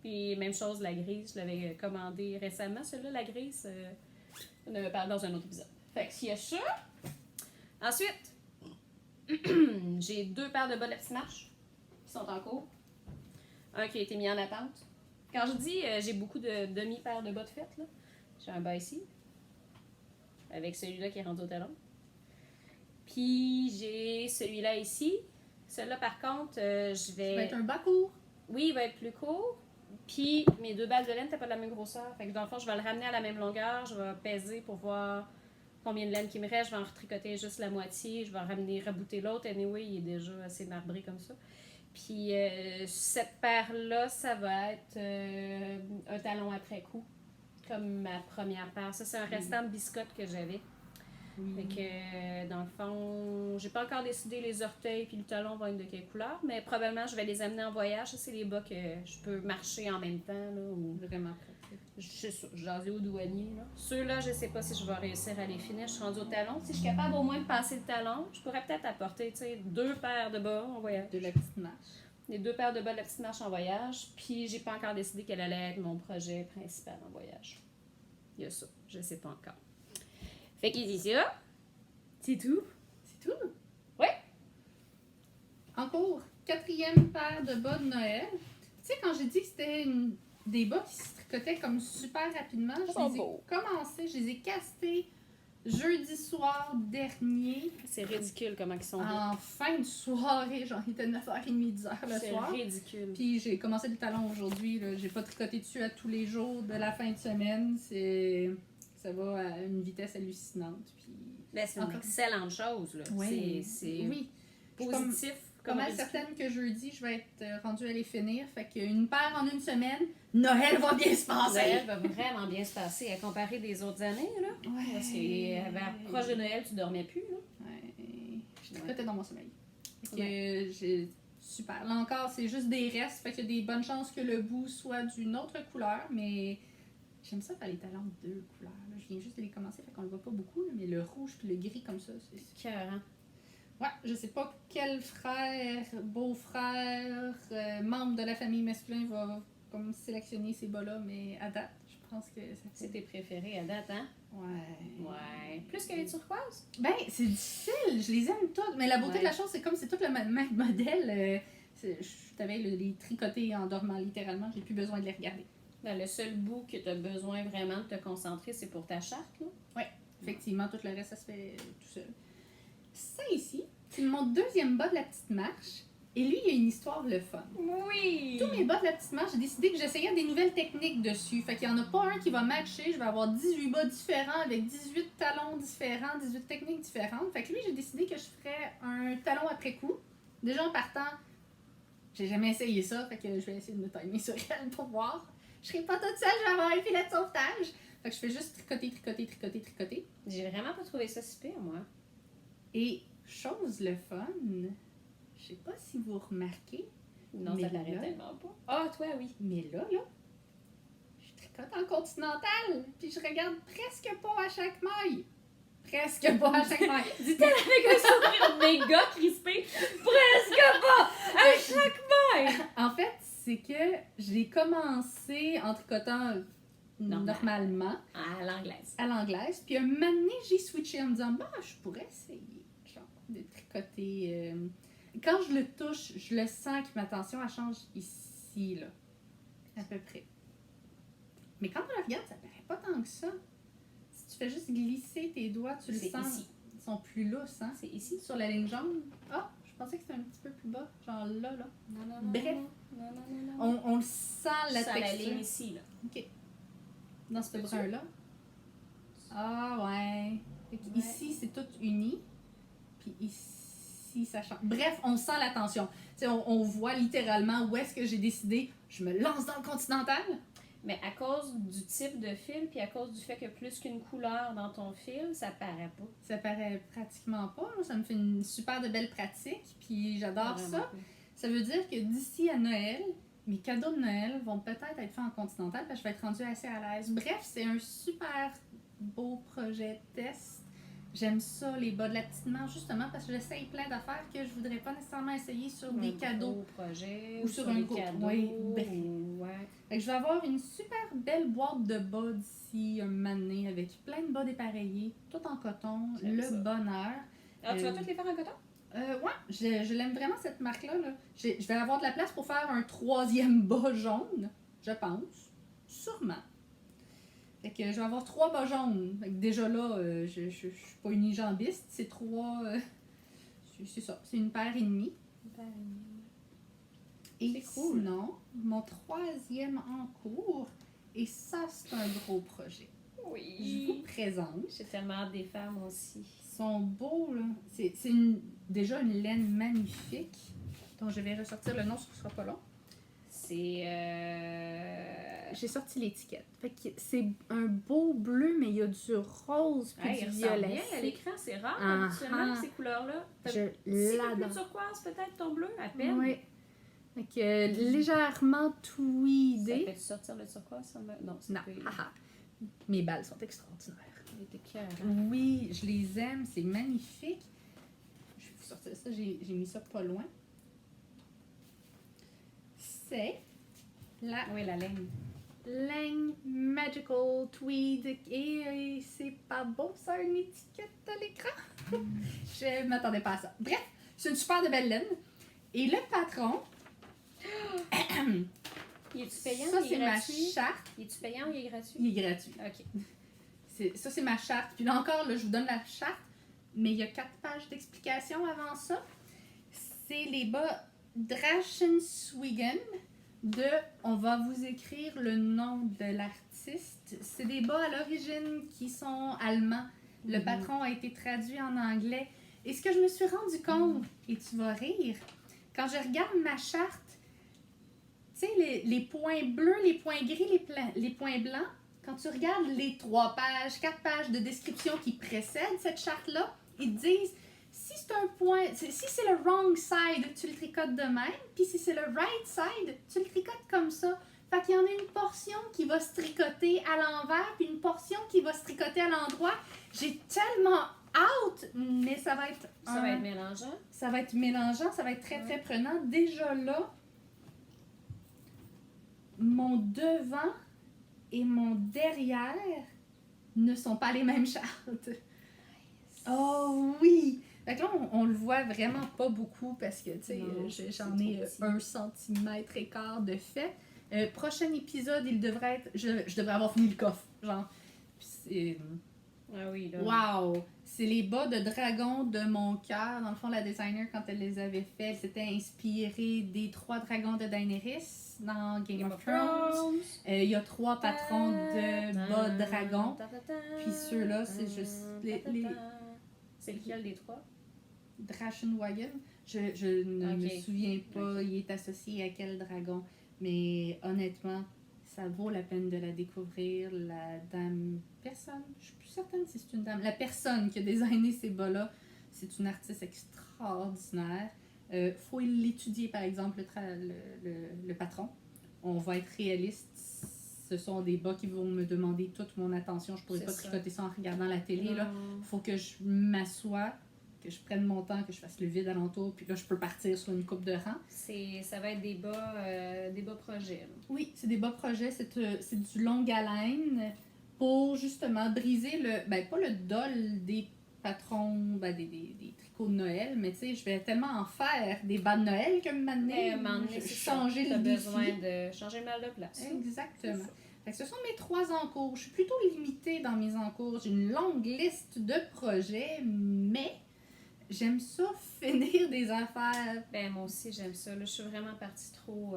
Puis même chose, la grise, je l'avais commandée récemment. Celle-là, la grise, on avait parlé dans un autre épisode. Fait qu'il y a ça. Ensuite, j'ai 2 paires de bas de la petite marche qui sont en cours. Un qui a été mis en attente. Quand je dis j'ai beaucoup de demi-paires de bottes faites, là, j'ai un bas ici, avec celui-là qui est rendu au talon. Puis j'ai celui-là ici. Celui-là, par contre, je vais... Ça va être un bas court. Oui, il va être plus court. Puis mes 2 balles de laine, t'as pas de la même grosseur. Fait que dans le fond, je vais le ramener à la même longueur. Je vais peser pour voir combien de laine qui me reste, je vais en retricoter juste la moitié, je vais rabouter l'autre. Anyway, il est déjà assez marbré comme ça. Puis cette paire-là, ça va être un talon après coup, comme ma première paire. Ça, c'est un restant de biscotte que j'avais. Fait que, dans le fond, j'ai pas encore décidé les orteils puis le talon vont être de quelle couleur, mais probablement je vais les amener en voyage. Ça, c'est les bas que je peux marcher en même temps. Là, ou... Vraiment pratique. Je suis jasée au douanier. Là. Ceux-là, je sais pas si je vais réussir à les finir. Je suis rendue au talon. Si je suis capable au moins de passer le talon, je pourrais peut-être apporter 2 paires de bas en voyage. De la petite marche. Les 2 paires de bas de la petite marche en voyage. Puis j'ai pas encore décidé quel allait être mon projet principal en voyage. Il y a ça. Je sais pas encore. Fait qu'il dit ça. C'est tout. C'est tout? Oui. En cours, 4e paire de bas de Noël. Tu sais, quand j'ai dit que c'était des bas qui se tricotaient comme super rapidement, je les ai commencés, je les ai castés jeudi soir dernier. C'est ridicule comment ils sont beaux. En fin de soirée, genre il était 9h30, 10h le soir. C'est ridicule. Puis j'ai commencé le talon aujourd'hui. J'ai pas tricoté dessus à tous les jours de la fin de semaine. Ça va à une vitesse hallucinante. Puis... Ben, c'est une excellente chose. Là. Oui. C'est oui. positif. Comme elle certaine que jeudi, je vais être rendue à les finir. Fait qu'une paire en une semaine, Noël va bien se passer. Noël va vraiment bien se passer à comparer des autres années. Là. Ouais. Parce que proche de Noël, tu dormais plus. Là. Ouais. Je tricotais dans mon sommeil. Fait que super. Là encore, c'est juste des restes. Fait qu'il y a des bonnes chances que le bout soit d'une autre couleur. Mais j'aime ça faire les talons de 2 couleurs. Là. Je viens juste de les commencer. Fait qu'on le voit pas beaucoup. Là, mais le rouge puis le gris comme ça, c'est cœur. Ouais, je sais pas quel frère, beau-frère, membre de la famille masculin va comme sélectionner ces bas-là, mais à date, je pense que ça c'est tes préférés à date, hein? Ouais. Plus que les turquoises? Ben, c'est difficile, je les aime toutes, mais la beauté de la chose, c'est comme c'est tout le même modèle. Je t'avais les tricotés en dormant littéralement, j'ai plus besoin de les regarder. Ben, le seul bout que tu as besoin vraiment de te concentrer, c'est pour ta charte, là? Oui, effectivement, tout le reste, ça se fait tout seul. Ça ici, c'est mon 2e bas de la petite marche. Et lui, il y a une histoire le fun. Oui! Tous mes bas de la petite marche, j'ai décidé que j'essayais des nouvelles techniques dessus. Fait qu'il n'y en a pas un qui va matcher. Je vais avoir 18 bas différents avec 18 talons différents, 18 techniques différentes. Fait que lui, j'ai décidé que je ferais un talon après coup. Déjà en partant, j'ai jamais essayé ça. Fait que je vais essayer de me timer sur elle pour voir. Je serai pas toute seule, je vais avoir un filet de sauvetage. Fait que je fais juste tricoter. J'ai vraiment pas trouvé ça super, moi. Et chose le fun, je sais pas si vous remarquez. Non, ça l'arrête tellement pas. Ah, toi, oui. Mais là, je tricote en continental, puis je regarde presque pas à chaque maille. Presque pas à chaque maille. Dit-elle avec un sourire méga crispé. Presque pas à chaque maille. En fait, c'est que j'ai commencé en tricotant normalement. À l'anglaise. À l'anglaise. Puis un moment donné, j'ai switché en me disant, bah, je pourrais essayer de tricoter. Quand je le touche, je le sens que ma tension, elle change ici, là. À peu près. Mais quand on le regarde, ça paraît pas tant que ça. Si tu fais juste glisser tes doigts, tu le sens. Ici. Ils sont plus lousses, hein? C'est ici. Sur la ligne jaune. Ah, je pensais que c'était un petit peu plus bas. Genre là. Non. Bref. Non. On le sent, la texture. la ligne ici, là. OK. Dans ce brun-là. Ah, ouais. Ici, c'est tout uni. Puis ici, ça change. Bref, on sent la tension. On voit littéralement où est-ce que j'ai décidé. Je me lance dans le continental. Mais à cause du type de fil, puis à cause du fait que plus qu'une couleur dans ton fil, ça paraît pas. Ça paraît pratiquement pas. Là. Ça me fait une super de belle pratique. Puis j'adore ça. Cool. Ça veut dire que d'ici à Noël, mes cadeaux de Noël vont peut-être être faits en continental parce que je vais être rendue assez à l'aise. Bref, c'est un super beau projet test. J'aime ça, les bas de la petite marche, justement, parce que j'essaye plein d'affaires que je voudrais pas nécessairement essayer sur des cadeaux. Projet, ou sur un gros cadeau. Oui, ouais. Fait que je vais avoir une super belle boîte de bas d'ici un moment donné, avec plein de bas dépareillés, tout en coton, bonheur. Alors, tu vas toutes les faire en coton? Ouais, je l'aime vraiment cette marque-là. Là. Je vais avoir de la place pour faire un 3e bas jaune, je pense. Sûrement. Fait que je vais avoir 3 bas jaunes. Fait que déjà là, je suis pas unijambiste. C'est 3... c'est ça, c'est une paire et demie. Et cool. Sinon, mon 3e en cours, et ça, c'est un gros projet. Je vous présente. J'ai tellement hâte des faire, moi aussi. Ils sont beaux, là. C'est déjà une laine magnifique, dont je vais ressortir le nom, ce ne sera pas long. C'est... J'ai sorti l'étiquette. Fait que c'est un beau bleu, mais il y a du rose puis du violet. Bien à l'écran, c'est rare habituellement ces couleurs-là. Je l'adore. Plus turquoise peut-être ton bleu, à peine. Oui. Fait que légèrement tweedé. Ça fait sortir le turquoise? Ça me... Non, c'est pas... Mes balles sont extraordinaires. Hein? Oui, je les aime, c'est magnifique. Je vais vous sortir ça, j'ai mis ça pas loin. C'est la laine. Laine Magical Tweed. Et c'est pas beau ça, une étiquette à l'écran? Je m'attendais pas à ça. Bref, c'est une super de belle laine. Et le patron... Il est-tu payant? Ça, c'est ma charte. Il est-tu payant ou il est gratuit? Il est gratuit. OK. Ça, c'est ma charte. Puis là encore, là, je vous donne la charte, mais il y a 4 pages d'explication avant ça. C'est les bas Drachenswingen de... On va vous écrire le nom de l'artiste. C'est des bas à l'origine qui sont allemands. Le patron a été traduit en anglais. Et ce que je me suis rendu compte, et tu vas rire, quand je regarde ma charte, tu sais, les points bleus, les points gris, les points blancs, quand tu regardes les 3 pages, 4 pages de description qui précèdent cette charte-là, ils te disent, si c'est un point, si c'est le wrong side, tu le tricotes de même, puis si c'est le right side, tu le tricotes comme ça. Fait qu'il y en a une portion qui va se tricoter à l'envers, puis une portion qui va se tricoter à l'endroit. J'ai tellement hâte, mais ça va être... Ça va être mélangeant. Ça va être mélangeant, ça va être très, très prenant. Déjà là, mon devant et mon derrière ne sont pas les mêmes chartes. Oh oui! Fait que là, on le voit vraiment pas beaucoup parce que, tu sais, j'en ai 1 centimètre et quart de fait. Prochain épisode, il devrait être... Je devrais avoir fini le coffre, genre. Puis c'est... Ah oui, là. Wow! C'est les bas de dragon de mon cœur. Dans le fond, la designer, quand elle les avait faits, elle s'était inspirée des 3 dragons de Daenerys dans Game of Thrones. Il y a 3 patrons de bas de dragon. Puis ceux-là, c'est juste les... C'est lequel des 3? Drachenwagen. Je ne me souviens pas, il est associé à quel dragon. Mais honnêtement, ça vaut la peine de la découvrir. La dame... Personne, je suis plus certaine si c'est une dame. La personne qui a designé ces bas-là, c'est une artiste extraordinaire. Faut l'étudier, par exemple, le patron. On va être réaliste. Ce sont des bas qui vont me demander toute mon attention. Je ne pourrais pas tricoter ça en regardant la télé. Il faut que je m'assoie, que je prenne mon temps, que je fasse le vide alentour, puis là, je peux partir sur une coupe de rang. Ça va être des bas projets. Là. Oui, c'est des bas projets. C'est du longue haleine pour justement briser pas le dol des patrons, des tricots de Noël, mais tu sais, je vais tellement en faire des bas de Noël que maintenant, je vais changer le défi. Besoin de changer le mal de place. Exactement. Fait que ce sont mes 3 encours. Je suis plutôt limitée dans mes encours. J'ai une longue liste de projets, mais j'aime ça finir des affaires. Ben moi aussi j'aime ça. Là, je suis vraiment partie trop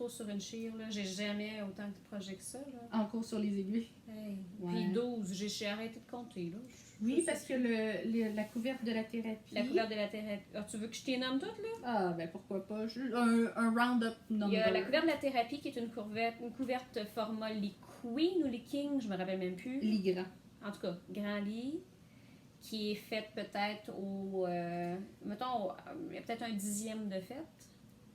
sur une chire. J'ai jamais autant de projets que ça. Là. Encours sur les aiguilles. Hey. Puis 12, j'ai arrêté de compter. Là. Oui, parce que la couverte de la thérapie. La couverte de la thérapie. Ah, tu veux que je t'y nomme toutes, là? Ah, ben pourquoi pas. Un round-up number. Il y a la couverte de la thérapie qui est une couverte format lit queen ou lit king, je me rappelle même plus. Lit grand. En tout cas, grand lit, qui est faite peut-être mettons, il y a peut-être un 10e de fête.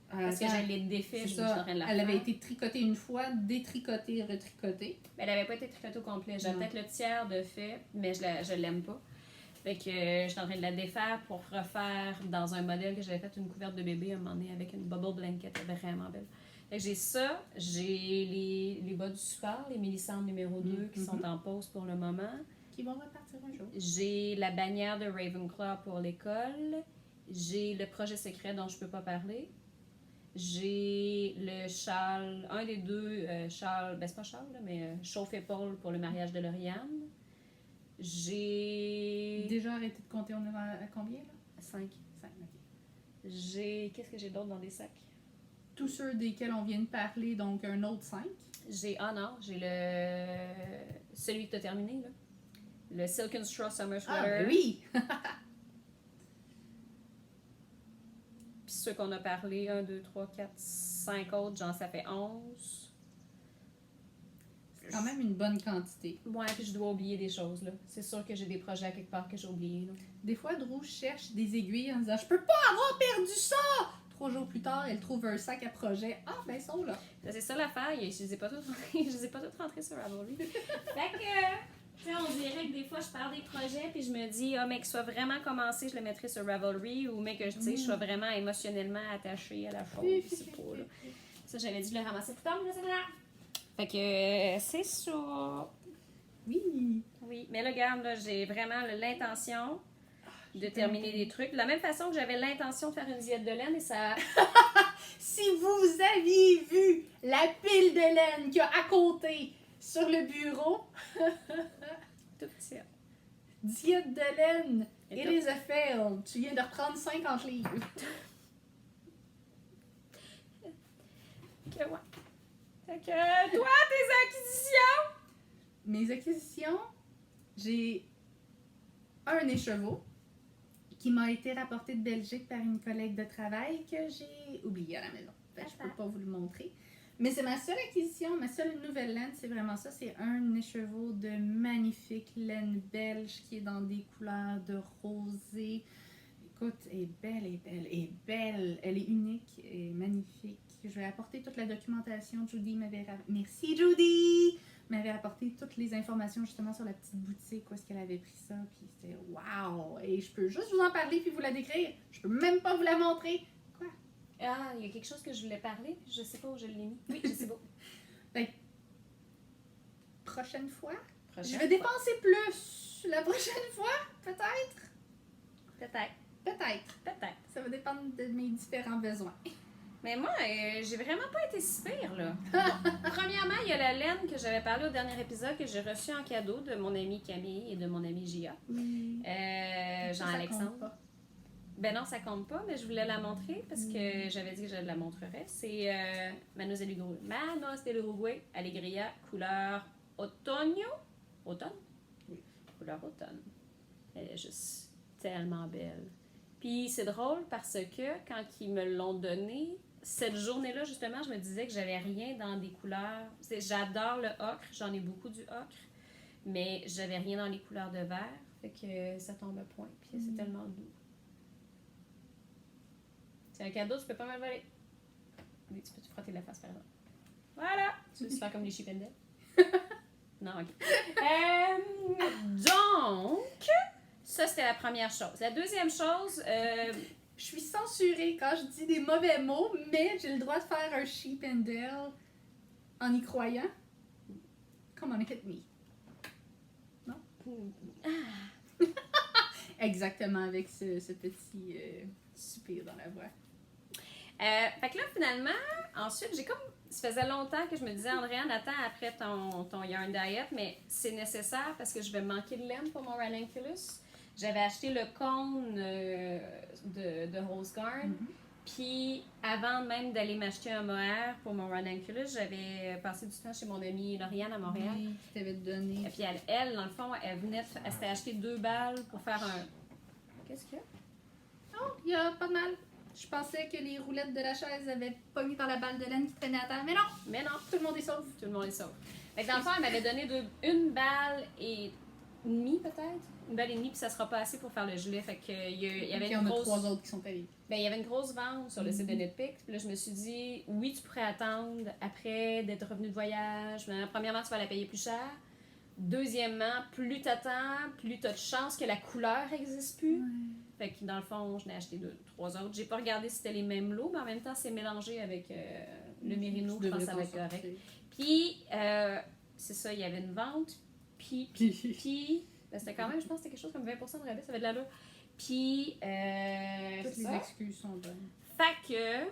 Parce que j'allais défaire, je suis en train de la faire. Elle avait été tricotée une fois, détricotée, retricotée. Mais elle n'avait pas été tricotée au complet. J'avais peut-être le tiers de fait, mais je l'aime pas. Fait que je suis en train de la défaire pour refaire dans un modèle que j'avais fait une couverte de bébé à un moment donné avec une bubble blanket vraiment belle. Fait que j'ai ça, j'ai les bas du support, les Mélissandre numéro 2 qui sont en pause pour le moment. Qui vont repartir un jour. J'ai la bannière de Ravenclaw pour l'école. J'ai le projet secret dont je peux pas parler. J'ai le châle, un des 2 châles, ben c'est pas châle, là, mais chauffe-épaule pour le mariage de Lauriane. J'ai... Déjà arrêté de compter, on est à combien là? 5. 5, ok. Qu'est-ce que j'ai d'autre dans des sacs? Tous ceux desquels on vient de parler, donc un autre 5. J'ai le celui que tu as terminé, là. Le Silken Straw Summer Sweater. Ah, ben oui! Puis ceux qu'on a parlé, 1, 2, 3, 4, 5 autres, genre ça fait 11. C'est quand même une bonne quantité. Ouais, puis je dois oublier des choses, là. C'est sûr que j'ai des projets à quelque part que j'ai oubliés, là. Des fois, Drew cherche des aiguilles en disant « Je peux pas avoir perdu ça! » 3 jours plus tard, elle trouve un sac à projet. Ah, ben ils sont là. C'est ça l'affaire, je les ai pas toutes rentrées sur Ravelry. Fait que, tu sais, on dirait que des fois, je parle des projets, puis je me dis, ah, mais que soit vraiment commencé, je le mettrai sur Ravelry, ou mais que, tu sais, je sois vraiment émotionnellement attachée à la chose. C'est pas, là. Ça, j'avais dû le ramasser plus tard, mais là, c'est pas grave. Fait que, c'est ça. Oui. Oui, mais là, regarde, là, j'ai vraiment l'intention de terminer des trucs. De la même façon que j'avais l'intention de faire une diète de laine, et ça... Si vous aviez vu la pile de laine qu'il y a à côté sur le bureau, tout ça. Diète de laine, Et it is a fail. Tu viens de reprendre 50 livres. Que ouais. Fait que, toi, tes acquisitions! Mes acquisitions, j'ai un écheveau qui m'a été rapporté de Belgique par une collègue de travail que j'ai oublié à la maison. Fait que je peux pas vous le montrer. Mais c'est ma seule acquisition, ma seule nouvelle laine, c'est vraiment ça. C'est un écheveau de magnifique laine belge qui est dans des couleurs de rosé. Écoute, elle est belle, elle est belle, elle est belle. Elle est unique et magnifique. Je vais apporter toute la documentation. Judy m'avait... Merci, Judy! M'avait apporté toutes les informations justement sur la petite boutique, où est-ce qu'elle avait pris ça, puis c'était wow! Et je peux juste vous en parler puis vous la décrire. Je peux même pas vous la montrer. Quoi? Ah, il y a quelque chose que je voulais parler, puis je sais pas où je l'ai mis. Oui, je sais pas. Ben, prochaine fois, je vais dépenser plus. La prochaine fois, peut-être? Peut-être. Peut-être. Peut-être. Ça va dépendre de mes différents besoins. Mais moi, j'ai vraiment pas été si pire, là. Premièrement, il y a la laine que j'avais parlé au dernier épisode que j'ai reçue en cadeau de mon amie Camille et de mon ami Gia. Oui. Jean-Alexandre. Ben non, ça compte pas, mais je voulais la montrer parce que j'avais dit que je la montrerais. C'est Manos del Uruguay Alegria, couleur automne. Automne? Oui. Couleur automne. Elle est juste tellement belle. Puis c'est drôle parce que quand ils me l'ont donnée, cette journée-là, justement, je me disais que j'avais rien dans des couleurs. J'adore le ocre, j'en ai beaucoup du ocre, mais j'avais rien dans les couleurs de vert. Fait que ça tombe à point, puis c'est tellement doux. C'est un cadeau, tu peux pas me le voler. Oui, tu peux te frotter la face, par exemple. Voilà! Tu veux faire comme les chipendales? Non, ok. Donc, ça, c'était la première chose. La deuxième chose... Je suis censurée quand je dis des mauvais mots, mais j'ai le droit de faire un sheep and dale en y croyant. Come on, hit me. Non? Exactement, avec ce petit soupir dans la voix. Fait que là, finalement, ensuite, j'ai comme... Ça faisait longtemps que je me disais, Andréane, attends après ton yarn diet, mais c'est nécessaire parce que je vais manquer de laine pour mon ranunculus. J'avais acheté le cône de Rose Garn. Puis, avant même d'aller m'acheter un mohair pour mon ranunculus, j'avais passé du temps chez mon amie Lauriane à Montréal. Oui, qui t'avait donné. Et puis, elle, dans le fond, elle s'était acheté 2 balles pour faire un... Qu'est-ce qu'il y a? Non, il y a pas de mal. Je pensais que les roulettes de la chaise avaient pogné dans la balle de laine qui traînait à terre. Mais non! Mais non, Tout le monde est sauf. tout le monde est sauf. Fait que dans le fond, elle m'avait donné 1 balle et demie, peut-être. 1 balle et demie, puis ça sera pas assez pour faire le gilet. Fait que il y avait une grosse... 3 autres qui sont arrivés. Ben, il y avait une grosse vente sur le site de Knitpicks. Puis là, je me suis dit, oui, tu pourrais attendre après d'être revenu de voyage. Mais premièrement, tu vas la payer plus cher. Deuxièmement, plus t'attends, plus t'as de chances que la couleur n'existe plus. Ouais. Fait que dans le fond, je n'ai acheté 3 autres. J'ai pas regardé si c'était les mêmes lots, mais en même temps, c'est mélangé avec le mérino. Je pense que ça va être correct. Puis, c'est ça, il y avait une vente. Puis ben, c'était quand même, je pense que c'était quelque chose comme 20% de rabais, ça avait de l'allure. Puis, toutes les excuses sont bonnes. Fait que,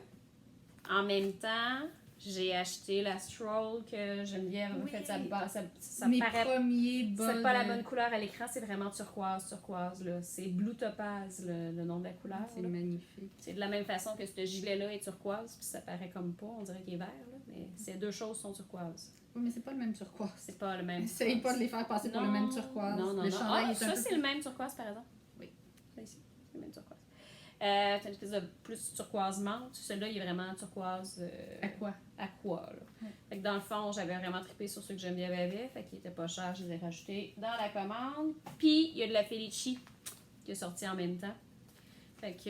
en même temps, j'ai acheté la Stroll que Geneviève avait fait. Ça Mes paraît... premiers bas. C'est pas la bonne couleur à l'écran, c'est vraiment turquoise, là. C'est Blue Topaz, le nom de la couleur. C'est là. magnifique. C'est de la même façon que ce gilet-là est turquoise, puis ça paraît comme pas, on dirait qu'il est vert, là. Mais Mais ces deux choses sont turquoises. Oui, mais c'est pas le même turquoise. C'est pas le même. Essaye pas de les faire passer pour le même turquoise. Non, le chandail est ça, un peu c'est plus... le même turquoise, par exemple. Oui. Ça, ici, c'est le même turquoise. T'as une espèce de plus turquoise menthe. Celui-là, il est vraiment turquoise... Aqua, là. Ouais. Fait que dans le fond, j'avais vraiment trippé sur ceux que Geneviève avait. Fait qu'il était pas cher, je les ai rachetés dans la commande. Puis, il y a de la Felici qui est sortie en même temps. Fait que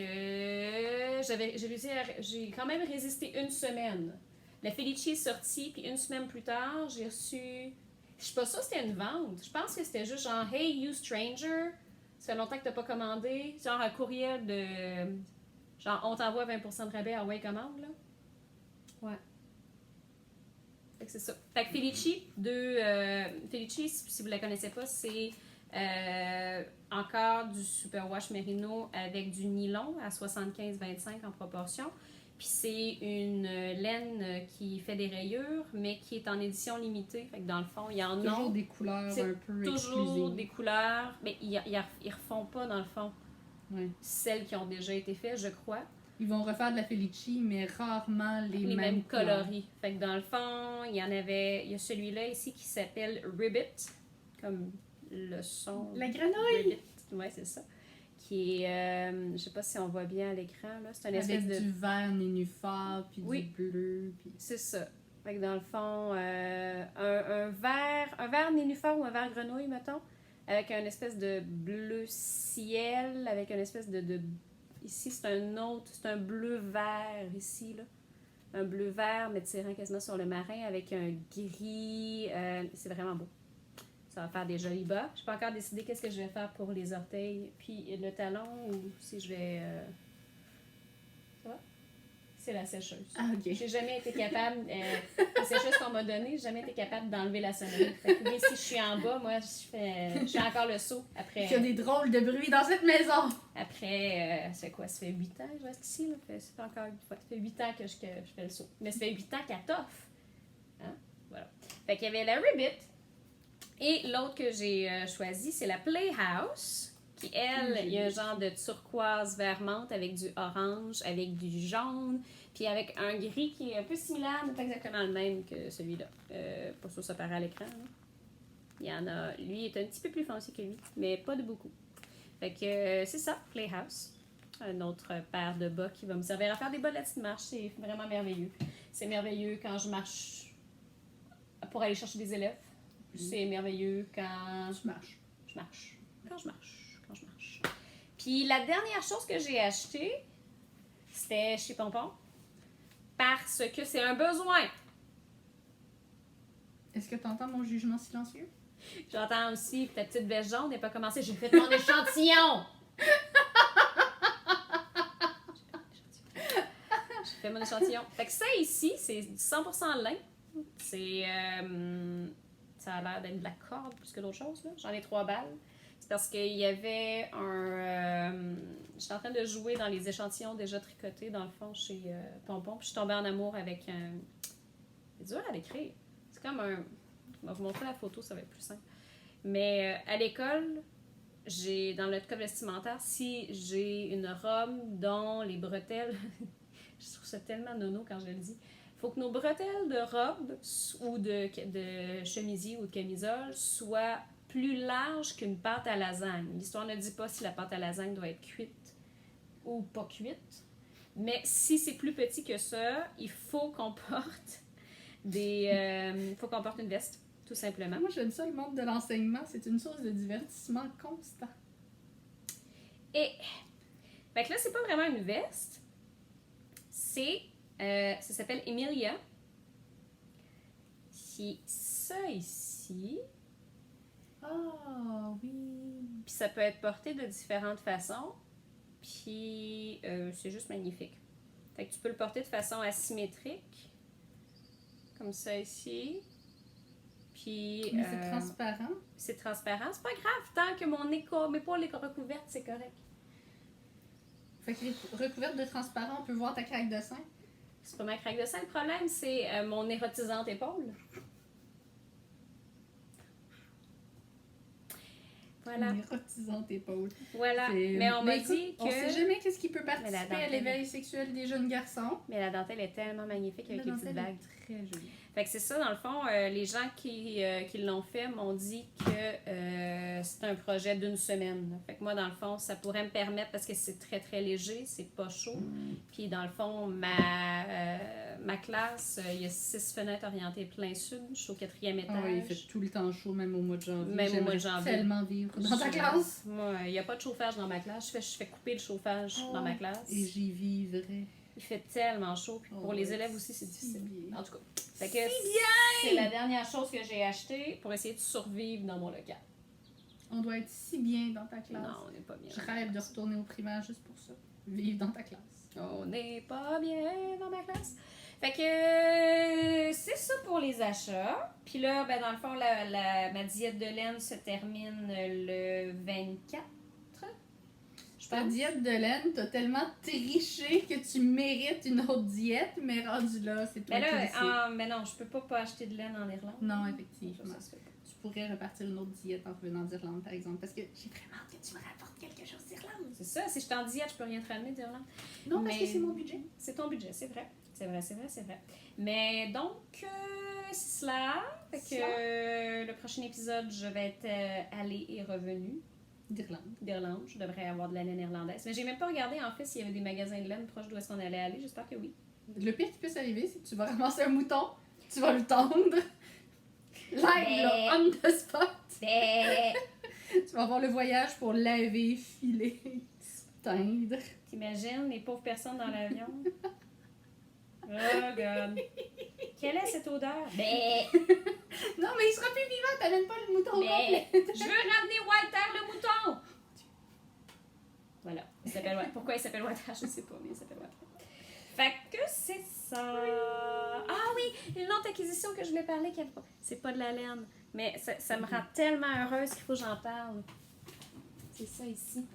j'ai quand même résisté une semaine. La Felici est sortie, puis une semaine plus tard, j'ai reçu... Je suis pas sûre que c'était une vente. Je pense que c'était juste genre « Hey, you stranger, ça fait longtemps que t'as pas commandé. » Genre un courriel de... Genre, on t'envoie 20% de rabais à ouais, commande, là. Ouais. Fait que c'est ça. Fait que Felici, Felici, si vous la connaissez pas, c'est encore du superwash mérino avec du nylon à 75-25 en proportion. Puis c'est une laine qui fait des rayures, mais qui est en édition limitée. Fait que dans le fond, il y en a... Toujours des couleurs un peu exclusives. Toujours des couleurs, mais ils refont pas, dans le fond, celles qui ont déjà été faites, je crois. Ils vont refaire de la Felici, mais rarement les mêmes coloris. Fait que dans le fond, il y a celui-là ici qui s'appelle Ribbit, comme le son. La grenouille! Ribbit. Ouais, c'est ça. Qui est, je sais pas si on voit bien à l'écran, là. C'est un espèce avec du vert nénuphar, puis du bleu. Puis... C'est ça. Fait que dans le fond, un vert nénuphar ou un vert grenouille, mettons, avec un espèce de bleu ciel, avec une espèce de ici, c'est un bleu-vert ici, là. Un bleu-vert, mais tirant quasiment sur le marin avec un gris. C'est vraiment beau. Ça va faire des jolis bas. Je n'ai pas encore décidé qu'est-ce que je vais faire pour les orteils puis le talon ou si je vais... Ça va? C'est la sécheuse. Ah, OK. J'ai jamais été capable... la sécheuse qu'on m'a donnée, j'ai jamais été capable d'enlever la sonnerie. Fait que oui, si je suis en bas, moi, je fais encore le saut après... Il y a des drôles de bruits dans cette maison! Après, ça fait quoi? Ça fait 8 ans que je reste ici, là. C'est pas encore... Ça fait 8 ans que je fais le saut. Mais ça fait 8 ans qu'elle toffe. Hein? Voilà. Fait qu'il y avait la Ribbit. Et l'autre que j'ai choisi, c'est la Playhouse, qui, elle, il y a un genre de turquoise vert menthe avec du orange, avec du jaune, puis avec un gris qui est un peu similaire, mais pas exactement le même que celui-là. Pas sûr que ça paraît à l'écran. Là. Il y en a... Lui est un petit peu plus foncé que lui, mais pas de beaucoup. Fait que c'est ça, Playhouse. Un autre paire de bas qui va me servir à faire des bas de la petite marche. C'est vraiment merveilleux. C'est merveilleux quand je marche pour aller chercher des élèves. C'est merveilleux quand je marche. Quand je marche. Puis la dernière chose que j'ai achetée, c'était chez Pompon. Parce que c'est un besoin. Est-ce que tu entends mon jugement silencieux? J'entends aussi que ta petite veste jaune n'est pas commencée. J'ai fait mon échantillon! J'ai fait mon échantillon. Fait que ça ici, c'est 100% lin. C'est... ça a l'air d'être de la corde plus que d'autres choses. Là. J'en ai 3 balles. C'est parce qu'il y avait un... J'étais en train de jouer dans les échantillons déjà tricotés, dans le fond, chez Pompon. Puis je suis tombée en amour avec un... C'est dur à l'écrire. C'est comme un... Je vais vous montrer la photo, ça va être plus simple. Mais à l'école, dans le cas vestimentaire, si j'ai une robe dont les bretelles... je trouve ça tellement nono quand je le dis. Il faut que nos bretelles de robe ou de chemisier ou de camisole soient plus larges qu'une pâte à lasagne. L'histoire ne dit pas si la pâte à lasagne doit être cuite ou pas cuite. Mais si c'est plus petit que ça, il faut qu'on porte une veste, tout simplement. Moi, j'aime ça, le monde de l'enseignement. C'est une source de divertissement constant. Et, fait que là, c'est pas vraiment une veste. C'est... ça s'appelle Emilia. C'est ça ici. Ah, oui. Puis ça peut être porté de différentes façons. Puis c'est juste magnifique. Fait que tu peux le porter de façon asymétrique. Comme ça ici. Puis... Mais c'est transparent. C'est transparent. C'est pas grave. Tant que mon épaule est recouverte, c'est correct. Fait que recouverte de transparent, on peut voir ta craque de sein. C'est pas ma craque de sein. Le problème, c'est mon érotisante épaule. Voilà. Une érotisante épaule. Voilà. Mais on m'a dit que... On sait jamais qu'est-ce qui peut participer à l'éveil sexuel des jeunes garçons. Mais la dentelle est tellement magnifique avec les petites bagues. Très jolie. Fait que c'est ça, dans le fond, les gens qui l'ont fait m'ont dit que c'est un projet d'une semaine. Là. Fait que moi, dans le fond, ça pourrait me permettre, parce que c'est très, très léger, c'est pas chaud. Puis dans le fond, ma classe, il y a 6 fenêtres orientées plein sud. Je suis au 4e étage. Ah oui, il fait tout le temps chaud, même au mois de janvier. Même au mois de janvier. Tellement vivre dans ta classe. Moi, il n'y a pas de chauffage dans ma classe. Je fais couper le chauffage dans ma classe. Et j'y vivrais. Il fait tellement chaud. Puis pour les élèves aussi, c'est difficile. Bien. En tout cas, fait que c'est la dernière chose que j'ai achetée pour essayer de survivre dans mon local. On doit être si bien dans ta classe. Non, on n'est pas bien. Je rêve de retourner au primaire juste pour ça. Vivre dans ta classe. On n'est pas bien dans ma classe. Fait que c'est ça pour les achats. Puis là, ben, dans le fond, ma diète de laine se termine le 24. Ta diète de laine, t'as tellement triché que tu mérites une autre diète, mais rendu là, c'est toi mais qui le sais. Mais non, je peux pas acheter de laine en Irlande. Non, effectivement. Ça se fait pas. Tu pourrais repartir une autre diète en revenant d'Irlande, par exemple, parce que j'ai vraiment hâte que tu me rapportes quelque chose d'Irlande. C'est ça, si je suis en diète, je peux rien te ramener d'Irlande. Non, parce que c'est mon budget. C'est ton budget, c'est vrai. C'est vrai. Mais donc, c'est cela. Fait que le prochain épisode, je vais être allée et revenue. D'Irlande. Je devrais avoir de la laine irlandaise. Mais j'ai même pas regardé en fait s'il y avait des magasins de laine proches d'où est-ce qu'on allait aller. J'espère que oui. Le pire qui puisse arriver, c'est que tu vas ramasser un mouton, tu vas le tendre. Live, là, on the spot. Tu vas avoir le voyage pour laver, filer, teindre. T'imagines les pauvres personnes dans l'avion? Oh God! Quelle est cette odeur? Non, mais il sera plus vivant, t'amènes pas le mouton complet. Je veux ramener Walter le mouton! Voilà. Il s'appelle Walter. Pourquoi il s'appelle Walter? Je sais pas, mais il s'appelle Walter. Fait que c'est ça. Ah oui! Une autre acquisition que je voulais parler, c'est pas de la laine. Mais ça me rend tellement heureuse qu'il faut que j'en parle. C'est ça ici.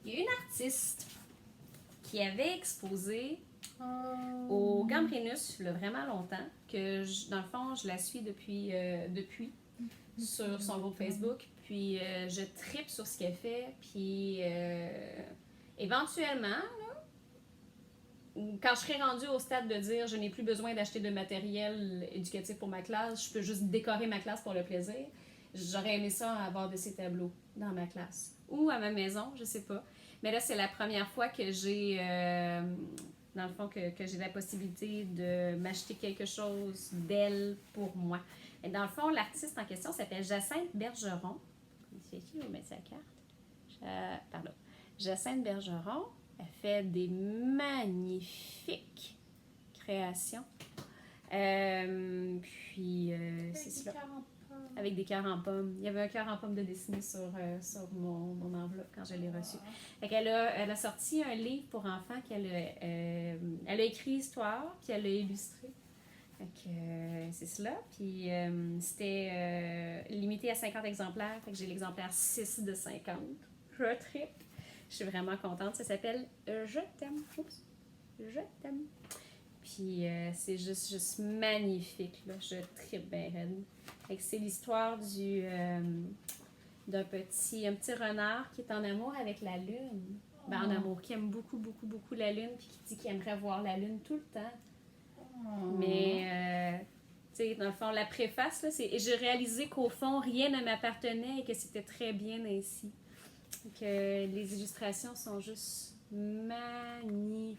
Il y a une artiste qui avait exposé au Gambrinus il y a vraiment longtemps, que dans le fond, je la suis depuis sur son groupe Facebook, puis je trippe sur ce qu'elle fait, puis éventuellement, là, quand je serai rendue au stade de dire je n'ai plus besoin d'acheter de matériel éducatif pour ma classe, je peux juste décorer ma classe pour le plaisir, j'aurais aimé ça avoir de ces tableaux dans ma classe. Ou à ma maison, je sais pas. Mais là, c'est la première fois que j'ai, dans le fond, que j'ai la possibilité de m'acheter quelque chose d'elle pour moi. Et dans le fond, l'artiste en question s'appelle Jacinthe Bergeron. C'est ici, je vais mettre sa carte. Pardon. Jacinthe Bergeron, elle fait des magnifiques créations. Puis, c'est cela. Avec des cœurs en pomme. Il y avait un cœur en pomme de dessiné sur mon enveloppe quand je l'ai reçu. Fait qu'elle a sorti un livre pour enfants elle a écrit l'histoire, puis elle l'a illustré. Fait que c'est cela. Puis c'était limité à 50 exemplaires. Fait que j'ai l'exemplaire 6 de 50. Je trippe. Je suis vraiment contente. Ça s'appelle Je t'aime. Oups. Je t'aime. Puis c'est juste magnifique, là. Je trippe bien raide. C'est l'histoire d'un petit renard qui est en amour avec la lune. Ben, en amour, qui aime beaucoup, beaucoup, beaucoup la lune, puis qui dit qu'il aimerait voir la lune tout le temps. Mais, tu sais, dans le fond, la préface, là, c'est « Et j'ai réalisé qu'au fond, rien ne m'appartenait et que c'était très bien ainsi. » Que les illustrations sont juste magnifiques.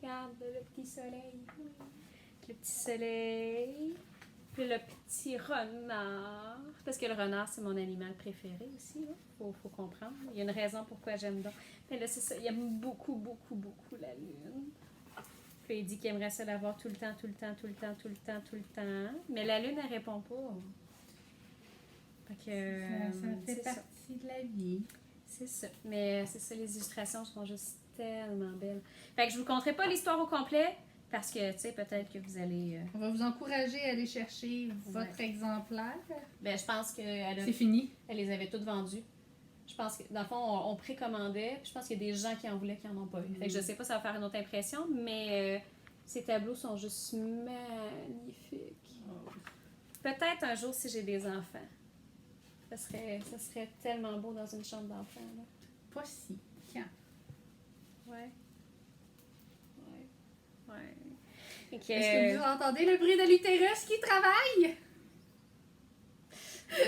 Regarde le petit soleil. Le petit soleil. Puis le petit renard. Parce que le renard, c'est mon animal préféré aussi. Là. Faut comprendre. Il y a une raison pourquoi j'aime donc. Mais là, c'est ça. Il aime beaucoup, beaucoup, beaucoup la lune. Puis il dit qu'il aimerait ça l'avoir tout le temps, tout le temps, tout le temps, tout le temps, tout le temps. Mais la lune, elle répond pas. Fait que, ça fait partie de la vie. C'est ça. Mais c'est ça, les illustrations sont juste tellement belles. Fait que je vous conterai pas l'histoire au complet parce que, tu sais, peut-être que vous allez... On va vous encourager à aller chercher votre exemplaire. Ben, je pense que... C'est fini. Elle les avait toutes vendues. Je pense que, dans le fond, on précommandait. Je pense qu'il y a des gens qui en voulaient qui en ont pas eu. Fait que je sais pas si ça va faire une autre impression, mais ces tableaux sont juste magnifiques. Peut-être Peut-être un jour si j'ai des enfants. Ça serait tellement beau dans une chambre d'enfant, là. Pas si. Quand? Ouais. Est-ce que vous entendez le bruit de l'utérus qui travaille?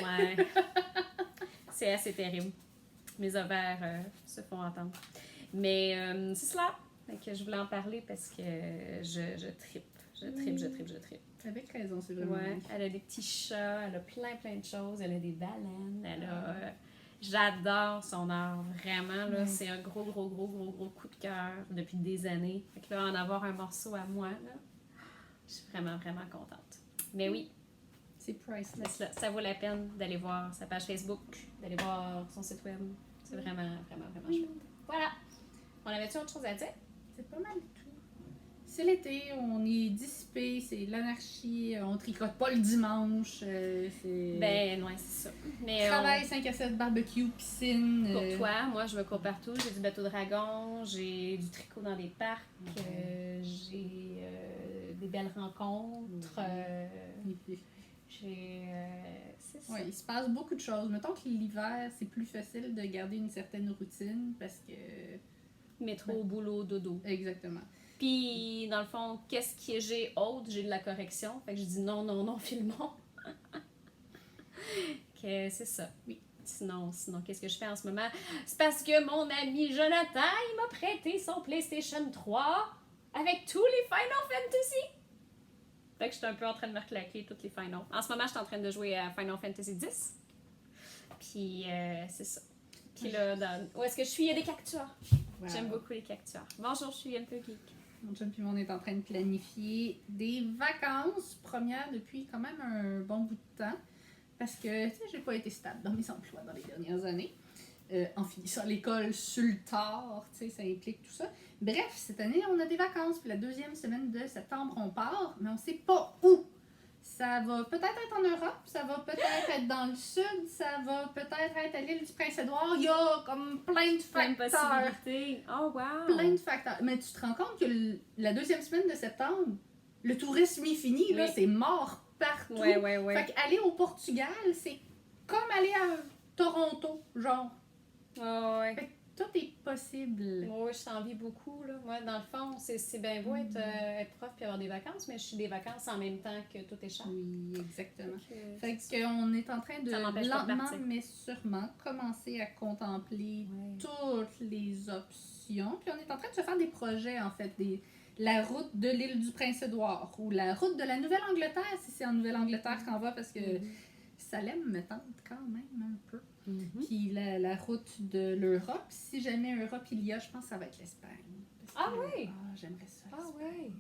Ouais. C'est assez terrible. Mes ovaires se font entendre. Mais c'est cela. Fait que je voulais en parler parce que je trippe. Je trippe. Avec raison, c'est vraiment. Ouais, elle a des petits chats, elle a plein de choses. Elle a des baleines, j'adore son art, vraiment. Là, c'est un gros coup de cœur depuis des années. Fait que là, en avoir un morceau à moi, là, je suis vraiment contente. Mais oui, c'est priceless. Ça vaut la peine d'aller voir sa page Facebook, d'aller voir son site web. C'est vraiment chouette. Voilà. On avait-tu autre chose à dire? C'est pas mal tout. C'est l'été, on est dissipé, c'est l'anarchie, on tricote pas le dimanche. C'est... Ben, ouais, c'est ça. Mais travail 5 à 7, barbecue, piscine. Pour toi, moi, je me cours partout. J'ai du bateau dragon, j'ai du tricot dans des parcs, j'ai des belles rencontres. C'est ça. Ouais, il se passe beaucoup de choses. Mettons que l'hiver, c'est plus facile de garder une certaine routine parce que... Métro, boulot, dodo. Exactement. Puis, dans le fond, qu'est-ce que j'ai autre? J'ai de la correction. Fait que je dis non, filmons. Que c'est ça. Oui. Sinon, qu'est-ce que je fais en ce moment? C'est parce que mon ami Jonathan, il m'a prêté son PlayStation 3 avec tous les Final Fantasy. Fait que je suis un peu en train de me reclaquer toutes les Final. En ce moment, je suis en train de jouer à Final Fantasy X. Puis, c'est ça. Puis là, où est-ce que je suis? Il y a des cactuars. Wow. J'aime beaucoup les cactuars. Bonjour, je suis un peu geek. Mon chum et moi, on est en train de planifier des vacances premières depuis quand même un bon bout de temps. Parce que, tu sais, j'ai pas été stable dans mes emplois dans les dernières années. En finissant l'école sur le tard, tu sais, ça implique tout ça. Bref, cette année, on a des vacances. Puis la deuxième semaine de septembre, on part, mais on sait pas où. Ça va peut-être être en Europe, ça va peut-être être dans le sud, ça va peut-être être à l'île du Prince-Édouard. Il y a comme plein de facteurs. Oh, wow! Plein de facteurs. Mais tu te rends compte que la deuxième semaine de septembre, le tourisme est fini, là, c'est mort partout. Ouais. Fait qu'aller au Portugal, c'est comme aller à Toronto, genre. Ouais. Fait que tout est possible. Moi, je t'envie beaucoup, là. Moi, dans le fond, c'est bien beau être prof puis avoir des vacances, mais je suis des vacances en même temps que tout est cher. Oui, exactement. Fait qu'on est en train de lentement, mais sûrement, commencer à contempler toutes les options. Puis on est en train de se faire des projets, en fait, la route de l'île du Prince-Édouard ou la route de la Nouvelle-Angleterre, si c'est en Nouvelle-Angleterre qu'on va, parce que Salem me tente quand même un peu. Puis la route de l'Europe, si jamais Europe il y a, je pense que ça va être l'Espagne. Oui? Ah, j'aimerais ça. Oui?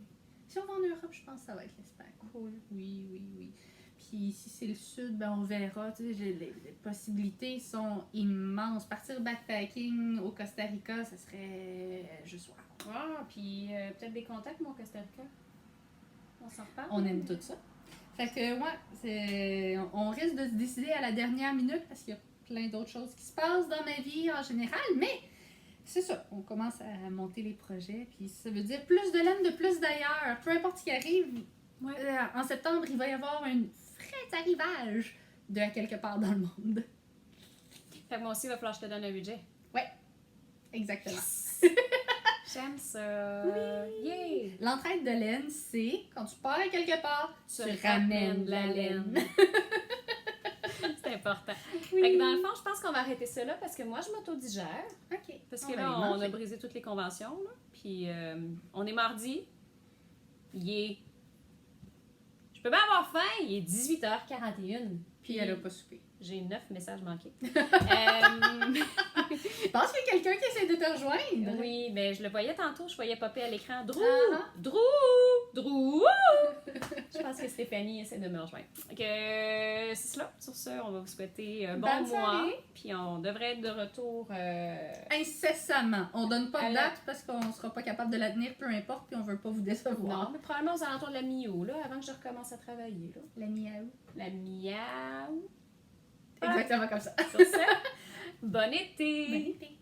Si on va en Europe, je pense que ça va être l'Espagne. Cool. Oui. Puis si c'est le sud, ben on verra. Tu sais, les possibilités sont immenses. Partir backpacking au Costa Rica, ça serait juste wow. Ah, puis peut-être des contacts, moi, au Costa Rica. On s'en reparle. On aime tout ça. Fait que, on risque de se décider à la dernière minute parce qu'il y a plein d'autres choses qui se passent dans ma vie en général, mais c'est ça, on commence à monter les projets, puis ça veut dire plus de laine de plus d'ailleurs. Peu importe ce qui arrive, en septembre, il va y avoir un frais arrivage de à quelque part dans le monde. Fait que moi aussi, il va falloir que je te donne un budget. Ouais, exactement. Yes. J'aime ça. Oui. Yeah. L'entraide de laine, c'est quand tu pars à quelque part, tu ramènes de la laine. C'est important. Oui. Fait que dans le fond, je pense qu'on va arrêter ça là parce que moi, je m'autodigère. OK. Parce que là, on a brisé toutes les conventions. Là. Puis, on est mardi. Il est... Je peux pas avoir faim. Il est 18h41. Puis elle a pas soupé. J'ai 9 messages manqués. Je pense qu'il y a quelqu'un qui essaie de te rejoindre. Oui, mais je le voyais tantôt. Je voyais popper à l'écran. Drew! Je pense que Stéphanie essaie de me rejoindre. C'est cela. Sur ce, on va vous souhaiter un bon mois. Puis on devrait être de retour... incessamment. On donne pas de date parce qu'on sera pas capable de la tenir, peu importe, puis on veut pas vous décevoir. Non, mais probablement aux alentours de la mi-août, là, avant que je recommence à travailler. Là. La miaou. La miaou. Exactement comme ça. Sur ce, bon été! Bon été!